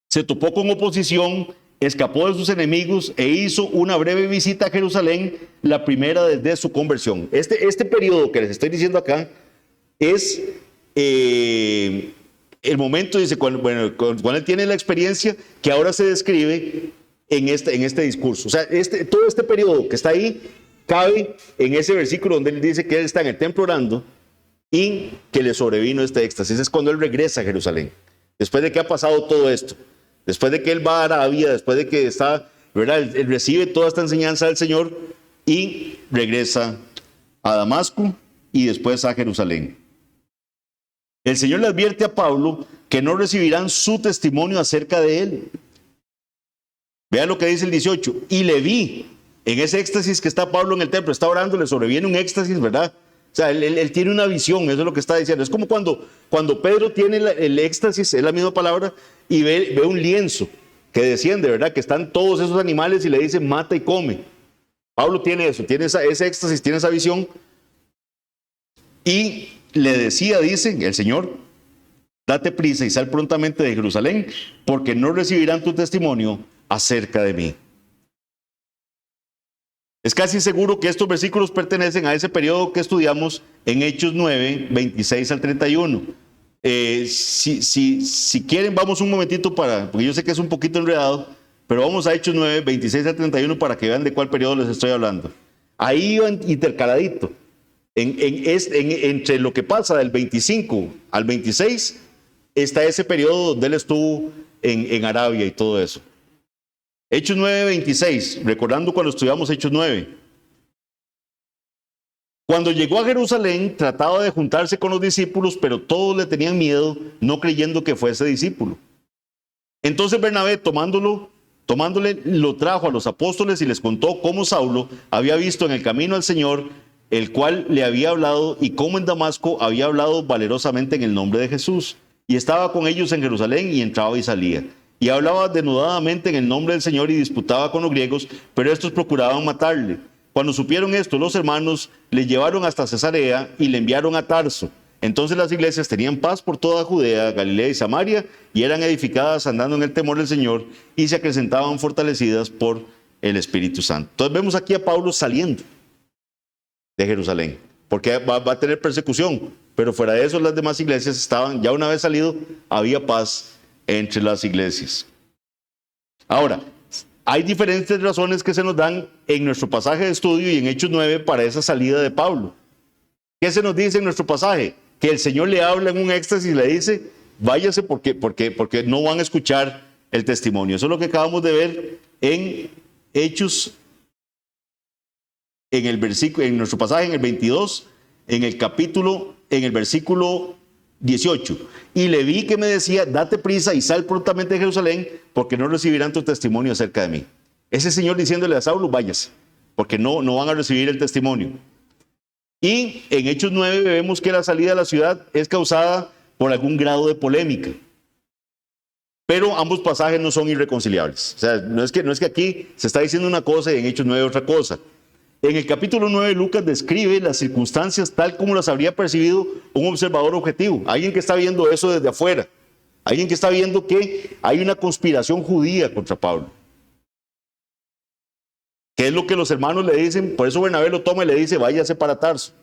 Se topó con oposición, escapó de sus enemigos e hizo una breve visita a Jerusalén, la primera desde su conversión. Este periodo que les estoy diciendo acá es el momento, dice, cuando él tiene la experiencia que ahora se describe en este discurso. O sea, todo este periodo que está ahí cabe en ese versículo donde él dice que él está en el templo orando y que le sobrevino este éxtasis. Es cuando él regresa a Jerusalén, después de que ha pasado todo esto. Después de que él va a Arabia, después de que está, ¿verdad? Él recibe toda esta enseñanza del Señor y regresa a Damasco y después a Jerusalén. El Señor le advierte a Pablo que no recibirán su testimonio acerca de él. Vean lo que dice el 18. Y le vi en ese éxtasis que está Pablo en el templo, está orando, le sobreviene un éxtasis, ¿verdad? O sea, él tiene una visión, eso es lo que está diciendo. Es como cuando Pedro tiene el éxtasis, es la misma palabra, y ve un lienzo que desciende, ¿verdad? Que están todos esos animales y le dice, mata y come. Pablo tiene eso, tiene ese éxtasis, tiene esa visión. Y le decía, dice el Señor, date prisa y sal prontamente de Jerusalén, porque no recibirán tu testimonio acerca de mí. Es casi seguro que estos versículos pertenecen a ese periodo que estudiamos en Hechos 9, 26 al 31. Si quieren, vamos un momentito porque yo sé que es un poquito enredado, pero vamos a Hechos 9, 26 al 31 para que vean de cuál periodo les estoy hablando. Ahí intercaladito, entre lo que pasa del 25 al 26, está ese periodo donde él estuvo en Arabia y todo eso. Hechos 9, 26, recordando cuando estudiamos Hechos 9. Cuando llegó a Jerusalén, trataba de juntarse con los discípulos, pero todos le tenían miedo, no creyendo que fuese discípulo. Entonces Bernabé, tomándole, lo trajo a los apóstoles y les contó cómo Saulo había visto en el camino al Señor, el cual le había hablado, y cómo en Damasco había hablado valerosamente en el nombre de Jesús. Y estaba con ellos en Jerusalén y entraba y salía. Y hablaba denudadamente en el nombre del Señor y disputaba con los griegos, pero estos procuraban matarle. Cuando supieron esto, los hermanos le llevaron hasta Cesarea y le enviaron a Tarso. Entonces las iglesias tenían paz por toda Judea, Galilea y Samaria, y eran edificadas andando en el temor del Señor, y se acrecentaban fortalecidas por el Espíritu Santo. Entonces vemos aquí a Pablo saliendo de Jerusalén, porque va a tener persecución, pero fuera de eso las demás iglesias estaban, ya una vez salido, había paz entre las iglesias. Ahora, hay diferentes razones que se nos dan en nuestro pasaje de estudio y en Hechos 9 para esa salida de Pablo. ¿Qué se nos dice en nuestro pasaje? Que el Señor le habla en un éxtasis y le dice, váyase porque no van a escuchar el testimonio. Eso es lo que acabamos de ver en Hechos en nuestro pasaje en el 22, en el versículo 18. Y le vi que me decía, date prisa y sal prontamente de Jerusalén, porque no recibirán tu testimonio acerca de mí. Ese Señor diciéndole a Saulo, váyase, porque no van a recibir el testimonio. Y en Hechos 9 vemos que la salida de la ciudad es causada por algún grado de polémica. Pero ambos pasajes no son irreconciliables. O sea, no es que aquí se está diciendo una cosa y en Hechos 9 otra cosa. En el capítulo 9, Lucas describe las circunstancias tal como las habría percibido un observador objetivo. Alguien que está viendo eso desde afuera. Alguien que está viendo que hay una conspiración judía contra Pablo. ¿Qué es lo que los hermanos le dicen? Por eso Bernabé lo toma y le dice, váyase para Tarso.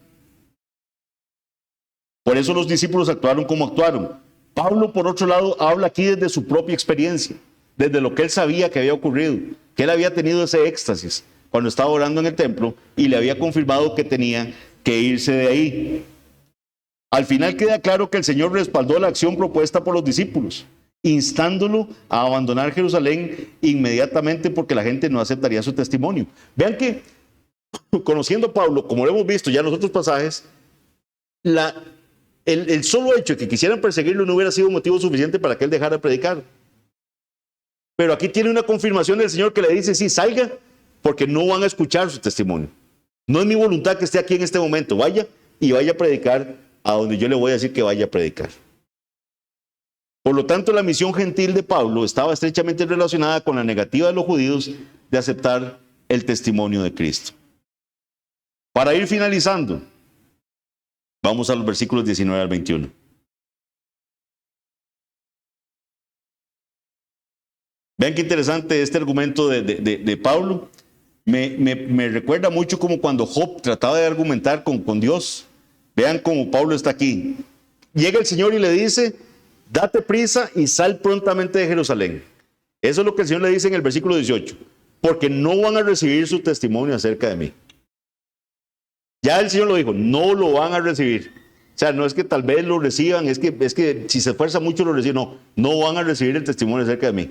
Por eso los discípulos actuaron como actuaron. Pablo, por otro lado, habla aquí desde su propia experiencia, desde lo que él sabía que había ocurrido, que él había tenido ese éxtasis cuando estaba orando en el templo y le había confirmado que tenía que irse de ahí. Al final queda claro que el Señor respaldó la acción propuesta por los discípulos, instándolo a abandonar Jerusalén inmediatamente porque la gente no aceptaría su testimonio. Vean que, conociendo a Pablo, como lo hemos visto ya en los otros pasajes, el solo hecho de que quisieran perseguirlo no hubiera sido motivo suficiente para que él dejara de predicar. Pero aquí tiene una confirmación del Señor que le dice, sí, salga, porque no van a escuchar su testimonio. No es mi voluntad que esté aquí en este momento. Vaya y vaya a predicar a donde yo le voy a decir que vaya a predicar. Por lo tanto, la misión gentil de Pablo estaba estrechamente relacionada con la negativa de los judíos de aceptar el testimonio de Cristo. Para ir finalizando, vamos a los versículos 19 al 21. Vean qué interesante este argumento de Pablo. Me recuerda mucho como cuando Job trataba de argumentar con Dios. Vean cómo Pablo está aquí. Llega el Señor y le dice, date prisa y sal prontamente de Jerusalén. Eso es lo que el Señor le dice en el versículo 18. Porque no van a recibir su testimonio acerca de mí. Ya el Señor lo dijo, no lo van a recibir. O sea, no es que tal vez lo reciban, es que si se esfuerza mucho lo reciben. No van a recibir el testimonio acerca de mí.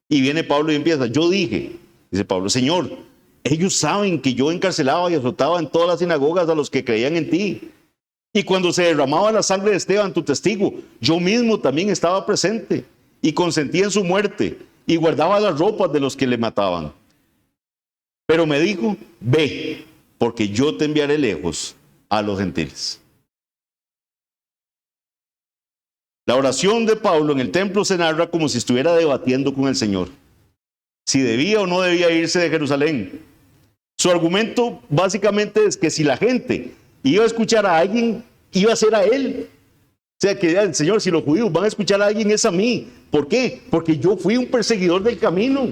Y viene Pablo y empieza, yo dije, dice Pablo, Señor, ellos saben que yo encarcelaba y azotaba en todas las sinagogas a los que creían en ti. Y cuando se derramaba la sangre de Esteban, tu testigo, yo mismo también estaba presente y consentía en su muerte y guardaba las ropas de los que le mataban. Pero me dijo, ve, porque yo te enviaré lejos a los gentiles. La oración de Pablo en el templo se narra como si estuviera debatiendo con el Señor, si debía o no debía irse de Jerusalén. Su argumento básicamente es que si la gente iba a escuchar a alguien, iba a ser a él. O sea, que el Señor, si los judíos van a escuchar a alguien, es a mí. ¿Por qué? Porque yo fui un perseguidor del camino.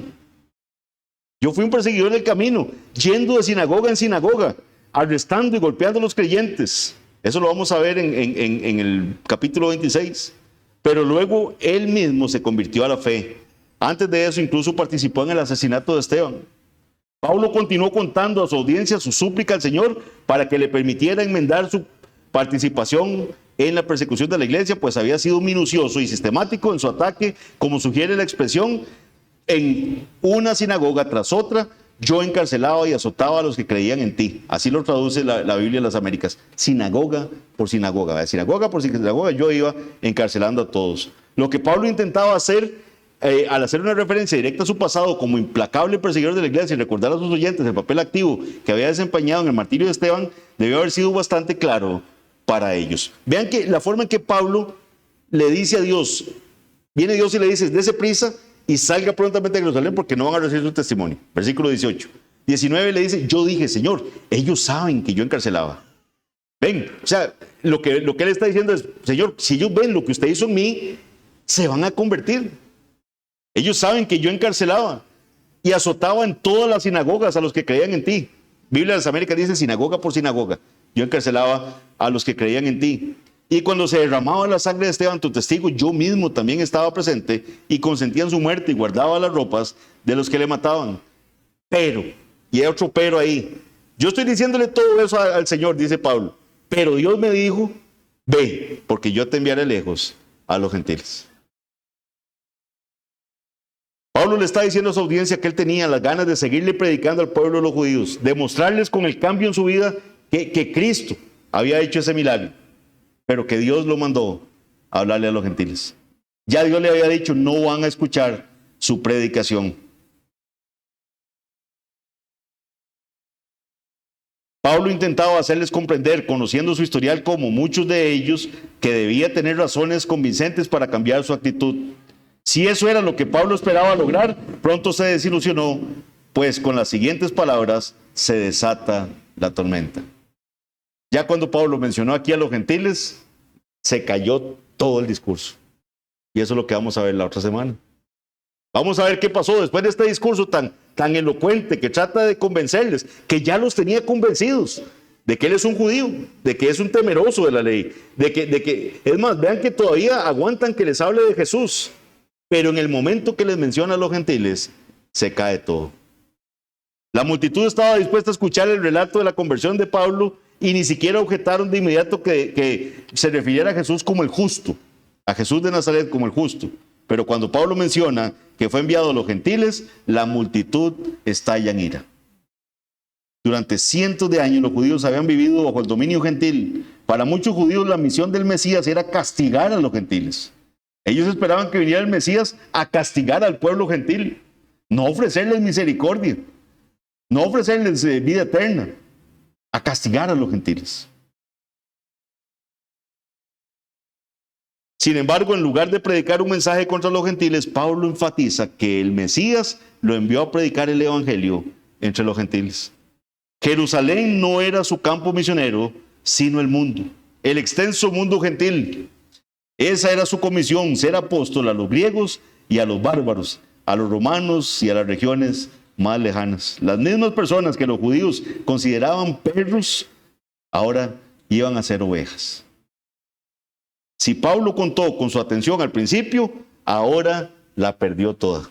Yo fui un perseguidor del camino, yendo de sinagoga en sinagoga, arrestando y golpeando a los creyentes. Eso lo vamos a ver en el capítulo 26. Pero luego él mismo se convirtió a la fe. Antes de eso incluso participó en el asesinato de Esteban. Pablo continuó contando a su audiencia su súplica al Señor para que le permitiera enmendar su participación en la persecución de la iglesia, pues había sido minucioso y sistemático en su ataque, como sugiere la expresión, en una sinagoga tras otra, yo encarcelaba y azotaba a los que creían en ti. Así lo traduce la Biblia de las Américas. Sinagoga por sinagoga. Sinagoga por sinagoga, yo iba encarcelando a todos. Lo que Pablo intentaba hacer, al hacer una referencia directa a su pasado como implacable perseguidor de la iglesia y recordar a sus oyentes el papel activo que había desempeñado en el martirio de Esteban, debió haber sido bastante claro para ellos. Vean que la forma en que Pablo le dice a Dios, viene Dios y le dice, dése prisa y salga prontamente de Jerusalén porque no van a recibir su testimonio. Versículo 18. 19 le dice, yo dije, Señor, ellos saben que yo encarcelaba. Ven, o sea, lo que él está diciendo es, Señor, si ellos ven lo que usted hizo en mí, se van a convertir. Ellos saben que yo encarcelaba y azotaba en todas las sinagogas a los que creían en ti. Biblia de las Américas dice sinagoga por sinagoga. Yo encarcelaba a los que creían en ti. Y cuando se derramaba la sangre de Esteban, tu testigo, yo mismo también estaba presente y consentía en su muerte y guardaba las ropas de los que le mataban. Pero, y hay otro pero ahí, yo estoy diciéndole todo eso al Señor, dice Pablo, pero Dios me dijo, ve, porque yo te enviaré lejos a los gentiles. Pablo le está diciendo a su audiencia que él tenía las ganas de seguirle predicando al pueblo de los judíos, demostrarles con el cambio en su vida que Cristo había hecho ese milagro, pero que Dios lo mandó a hablarle a los gentiles. Ya Dios le había dicho, no van a escuchar su predicación. Pablo intentaba hacerles comprender, conociendo su historial como muchos de ellos, que debía tener razones convincentes para cambiar su actitud. Si eso era lo que Pablo esperaba lograr, pronto se desilusionó, pues con las siguientes palabras se desata la tormenta. Ya cuando Pablo mencionó aquí a los gentiles, se cayó todo el discurso. Y eso es lo que vamos a ver la otra semana. Vamos a ver qué pasó después de este discurso tan elocuente que trata de convencerles, que ya los tenía convencidos de que él es un judío, de que es un temeroso de la ley, de que es más, vean que todavía aguantan que les hable de Jesús. Pero en el momento que les menciona a los gentiles, se cae todo. La multitud estaba dispuesta a escuchar el relato de la conversión de Pablo y ni siquiera objetaron de inmediato que se refiriera a Jesús como el justo, a Jesús de Nazaret como el justo. Pero cuando Pablo menciona que fue enviado a los gentiles, la multitud estalla en ira. Durante cientos de años los judíos habían vivido bajo el dominio gentil. Para muchos judíos la misión del Mesías era castigar a los gentiles. Ellos esperaban que viniera el Mesías a castigar al pueblo gentil, no ofrecerles misericordia, no ofrecerles vida eterna, a castigar a los gentiles. Sin embargo, en lugar de predicar un mensaje contra los gentiles, Pablo enfatiza que el Mesías lo envió a predicar el evangelio entre los gentiles. Jerusalén no era su campo misionero, sino el mundo, el extenso mundo gentil. Esa era su comisión, ser apóstol a los griegos y a los bárbaros, a los romanos y a las regiones más lejanas. Las mismas personas que los judíos consideraban perros, ahora iban a ser ovejas. Si Pablo contó con su atención al principio, ahora la perdió toda.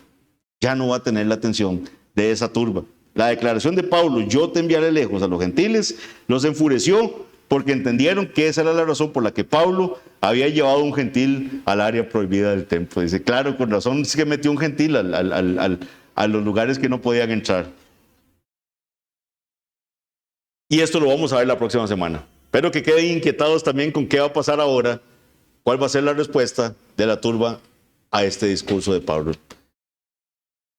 Ya no va a tener la atención de esa turba. La declaración de Pablo, yo te enviaré lejos a los gentiles, los enfureció porque entendieron que esa era la razón por la que Pablo había llevado a un gentil al área prohibida del templo. Dice, claro, con razón es que metió un gentil a los lugares que no podían entrar. Y esto lo vamos a ver la próxima semana. Espero que queden inquietados también con qué va a pasar ahora, cuál va a ser la respuesta de la turba a este discurso de Pablo.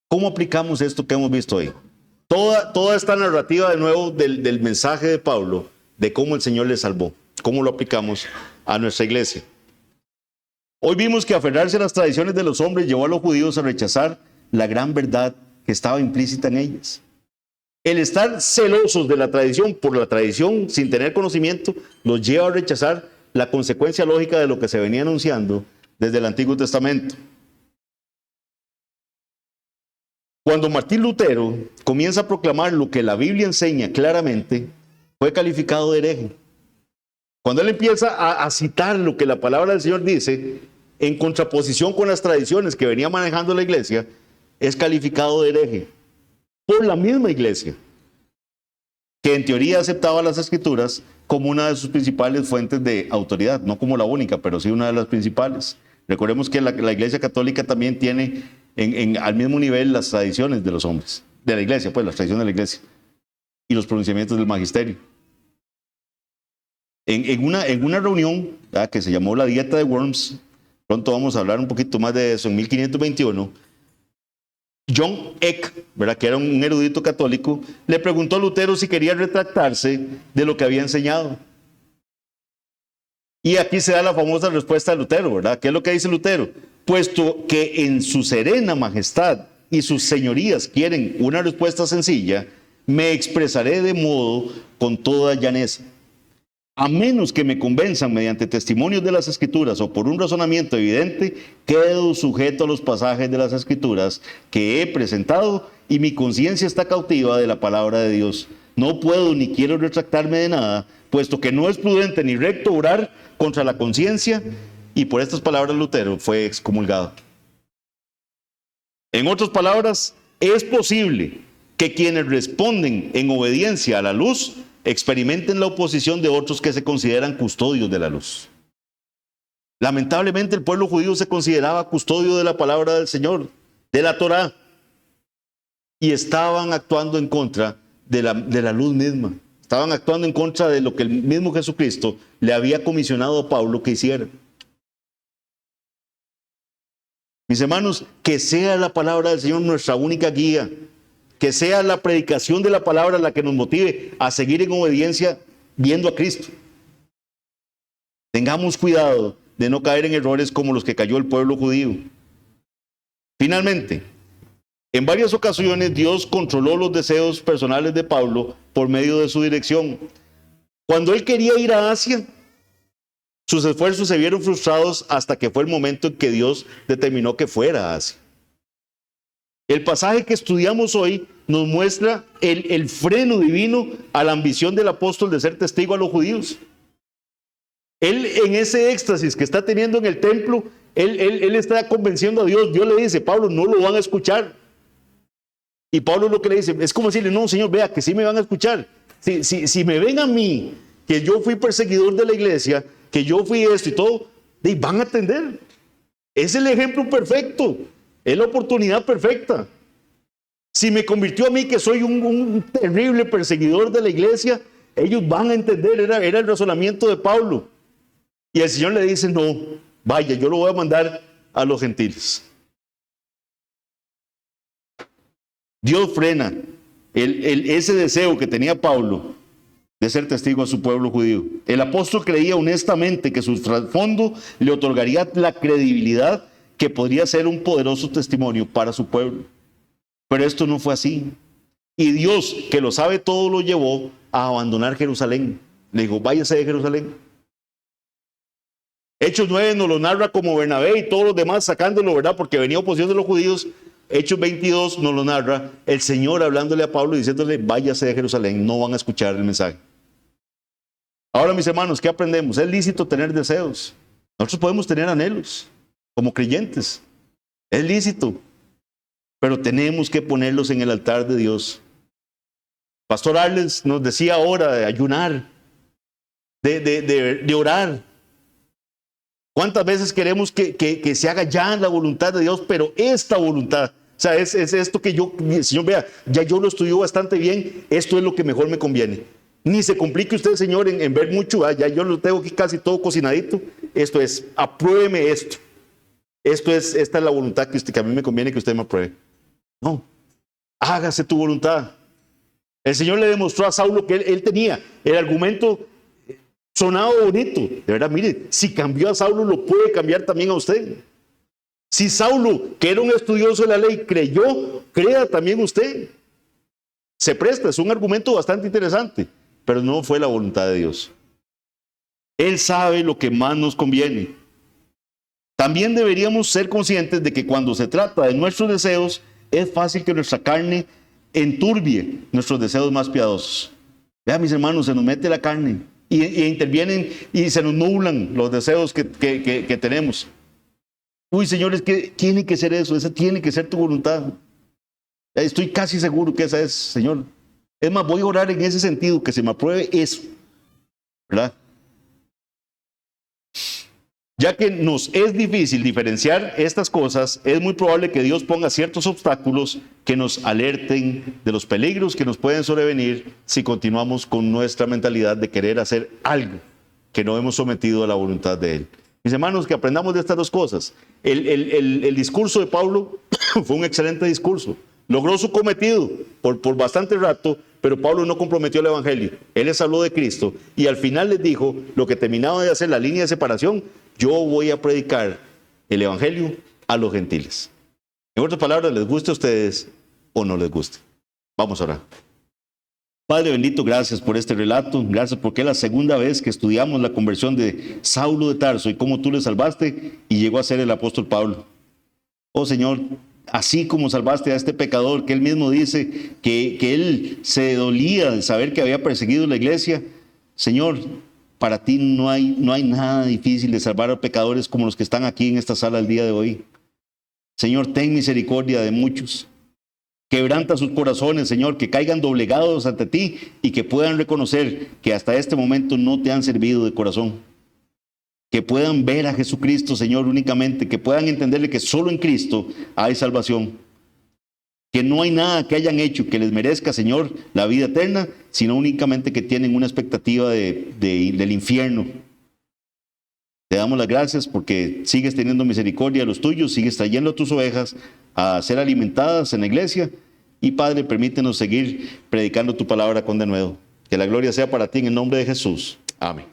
¿Cómo aplicamos esto que hemos visto hoy? Toda esta narrativa de nuevo del mensaje de Pablo, de cómo el Señor le salvó, cómo lo aplicamos a nuestra iglesia. Hoy vimos que aferrarse a las tradiciones de los hombres llevó a los judíos a rechazar la gran verdad que estaba implícita en ellas. El estar celosos de la tradición por la tradición sin tener conocimiento los lleva a rechazar la consecuencia lógica de lo que se venía anunciando desde el Antiguo Testamento. Cuando Martín Lutero comienza a proclamar lo que la Biblia enseña claramente, fue calificado de hereje. Cuando él empieza a citar lo que la palabra del Señor dice, en contraposición con las tradiciones que venía manejando la iglesia, es calificado de hereje por la misma iglesia, que en teoría aceptaba las Escrituras como una de sus principales fuentes de autoridad, no como la única, pero sí una de las principales. Recordemos que la Iglesia Católica también tiene al mismo nivel las tradiciones de los hombres, de la iglesia, pues las tradiciones de la iglesia y los pronunciamientos del magisterio. En una reunión que se llamó la Dieta de Worms, pronto vamos a hablar un poquito más de eso, en 1521, John Eck, ¿verdad?, que era un erudito católico, le preguntó a Lutero si quería retractarse de lo que había enseñado. Y aquí se da la famosa respuesta de Lutero, ¿verdad? ¿Qué es lo que dice Lutero? Puesto que en su serena majestad y sus señorías quieren una respuesta sencilla, me expresaré de modo con toda llaneza. A menos que me convenzan mediante testimonios de las Escrituras o por un razonamiento evidente, quedo sujeto a los pasajes de las Escrituras que he presentado y mi conciencia está cautiva de la palabra de Dios. No puedo ni quiero retractarme de nada, puesto que no es prudente ni recto orar contra la conciencia, y por estas palabras Lutero fue excomulgado. En otras palabras, es posible que quienes responden en obediencia a la luz experimenten la oposición de otros que se consideran custodios de la luz. Lamentablemente el pueblo judío se consideraba custodio de la palabra del Señor, de la Torá, y estaban actuando en contra de la luz misma. Estaban actuando en contra de lo que el mismo Jesucristo le había comisionado a Pablo que hiciera. Mis hermanos, que sea la palabra del Señor nuestra única guía, que sea la predicación de la palabra la que nos motive a seguir en obediencia viendo a Cristo. Tengamos cuidado de no caer en errores como los que cayó el pueblo judío. Finalmente, en varias ocasiones Dios controló los deseos personales de Pablo por medio de su dirección. Cuando él quería ir a Asia, sus esfuerzos se vieron frustrados hasta que fue el momento en que Dios determinó que fuera a Asia. El pasaje que estudiamos hoy nos muestra el freno divino a la ambición del apóstol de ser testigo a los judíos. Él, en ese éxtasis que está teniendo en el templo, él está convenciendo a Dios. Dios le dice: Pablo, no lo van a escuchar. Y Pablo lo que le dice es como decirle: no, Señor, vea que sí me van a escuchar. Si me ven a mí, que yo fui perseguidor de la iglesia, que yo fui esto y todo, van a atender. Es el ejemplo perfecto. Es la oportunidad perfecta. Si me convirtió a mí, que soy un terrible perseguidor de la iglesia, ellos van a entender. Era el razonamiento de Pablo. Y el Señor le dice: no, vaya, yo lo voy a mandar a los gentiles. Dios frena ese deseo que tenía Pablo de ser testigo a su pueblo judío. El apóstol creía honestamente que su trasfondo le otorgaría la credibilidad que podría ser un poderoso testimonio para su pueblo. Pero esto no fue así. Y Dios, que lo sabe todo, lo llevó a abandonar Jerusalén. Le dijo: váyase de Jerusalén. Hechos 9 nos lo narra como Bernabé y todos los demás sacándolo, ¿verdad? Porque venía oposición de los judíos. Hechos 22 nos lo narra el Señor hablándole a Pablo y diciéndole: váyase de Jerusalén, no van a escuchar el mensaje. Ahora, mis hermanos, ¿qué aprendemos? Es lícito tener deseos. Nosotros podemos tener anhelos como creyentes. Es lícito. Pero tenemos que ponerlos en el altar de Dios. Pastor Arles nos decía ahora de ayunar, de orar. ¿Cuántas veces queremos que se haga ya la voluntad de Dios? Pero esta voluntad, o sea, es esto que yo, Señor, vea, ya yo lo estudié bastante bien, esto es lo que mejor me conviene. Ni se complique usted, Señor, en ver mucho, ya yo lo tengo aquí casi todo cocinadito. Esto es, apruébeme esto. Esta es la voluntad que a mí me conviene que usted me apruebe. No, hágase tu voluntad. El Señor le demostró a Saulo que él tenía el argumento. Sonaba bonito, de verdad. Mire, si cambió a Saulo, lo puede cambiar también a usted. Si Saulo, que era un estudioso de la ley, creyó, crea también usted. Se presta, es un argumento bastante interesante, pero no fue la voluntad de Dios. Él sabe lo que más nos conviene. También deberíamos ser conscientes de que cuando se trata de nuestros deseos, es fácil que nuestra carne enturbie nuestros deseos más piadosos. Vean, mis hermanos, se nos mete la carne. Y intervienen y se nos nublan los deseos que tenemos. Uy, Señor, es que tiene que ser eso, esa tiene que ser tu voluntad. Estoy casi seguro que esa es, Señor. Es más, voy a orar en ese sentido, que se me apruebe eso, ¿verdad? Ya que nos es difícil diferenciar estas cosas, es muy probable que Dios ponga ciertos obstáculos que nos alerten de los peligros que nos pueden sobrevenir si continuamos con nuestra mentalidad de querer hacer algo que no hemos sometido a la voluntad de Él. Mis hermanos, que aprendamos de estas dos cosas. El discurso de Pablo fue un excelente discurso. Logró su cometido por bastante rato, pero Pablo no comprometió el evangelio. Él les habló de Cristo y al final les dijo lo que terminaba de hacer la línea de separación: yo voy a predicar el evangelio a los gentiles. En otras palabras, les guste a ustedes o no les guste. Vamos a orar. Padre bendito, gracias por este relato. Gracias porque es la segunda vez que estudiamos la conversión de Saulo de Tarso y cómo tú le salvaste y llegó a ser el apóstol Pablo. Oh Señor, así como salvaste a este pecador que él mismo dice que él se dolía de saber que había perseguido la iglesia, Señor, para ti no hay nada difícil de salvar a pecadores como los que están aquí en esta sala el día de hoy. Señor, ten misericordia de muchos. Quebranta sus corazones, Señor, que caigan doblegados ante ti y que puedan reconocer que hasta este momento no te han servido de corazón. Que puedan ver a Jesucristo, Señor, únicamente, que puedan entenderle que solo en Cristo hay salvación. que no hay nada que hayan hecho que les merezca, Señor, la vida eterna, sino únicamente que tienen una expectativa del infierno. Te damos las gracias porque sigues teniendo misericordia de los tuyos, sigues trayendo a tus ovejas a ser alimentadas en la iglesia. Y Padre, permítenos seguir predicando tu palabra con denuedo. Que la gloria sea para ti en el nombre de Jesús. Amén.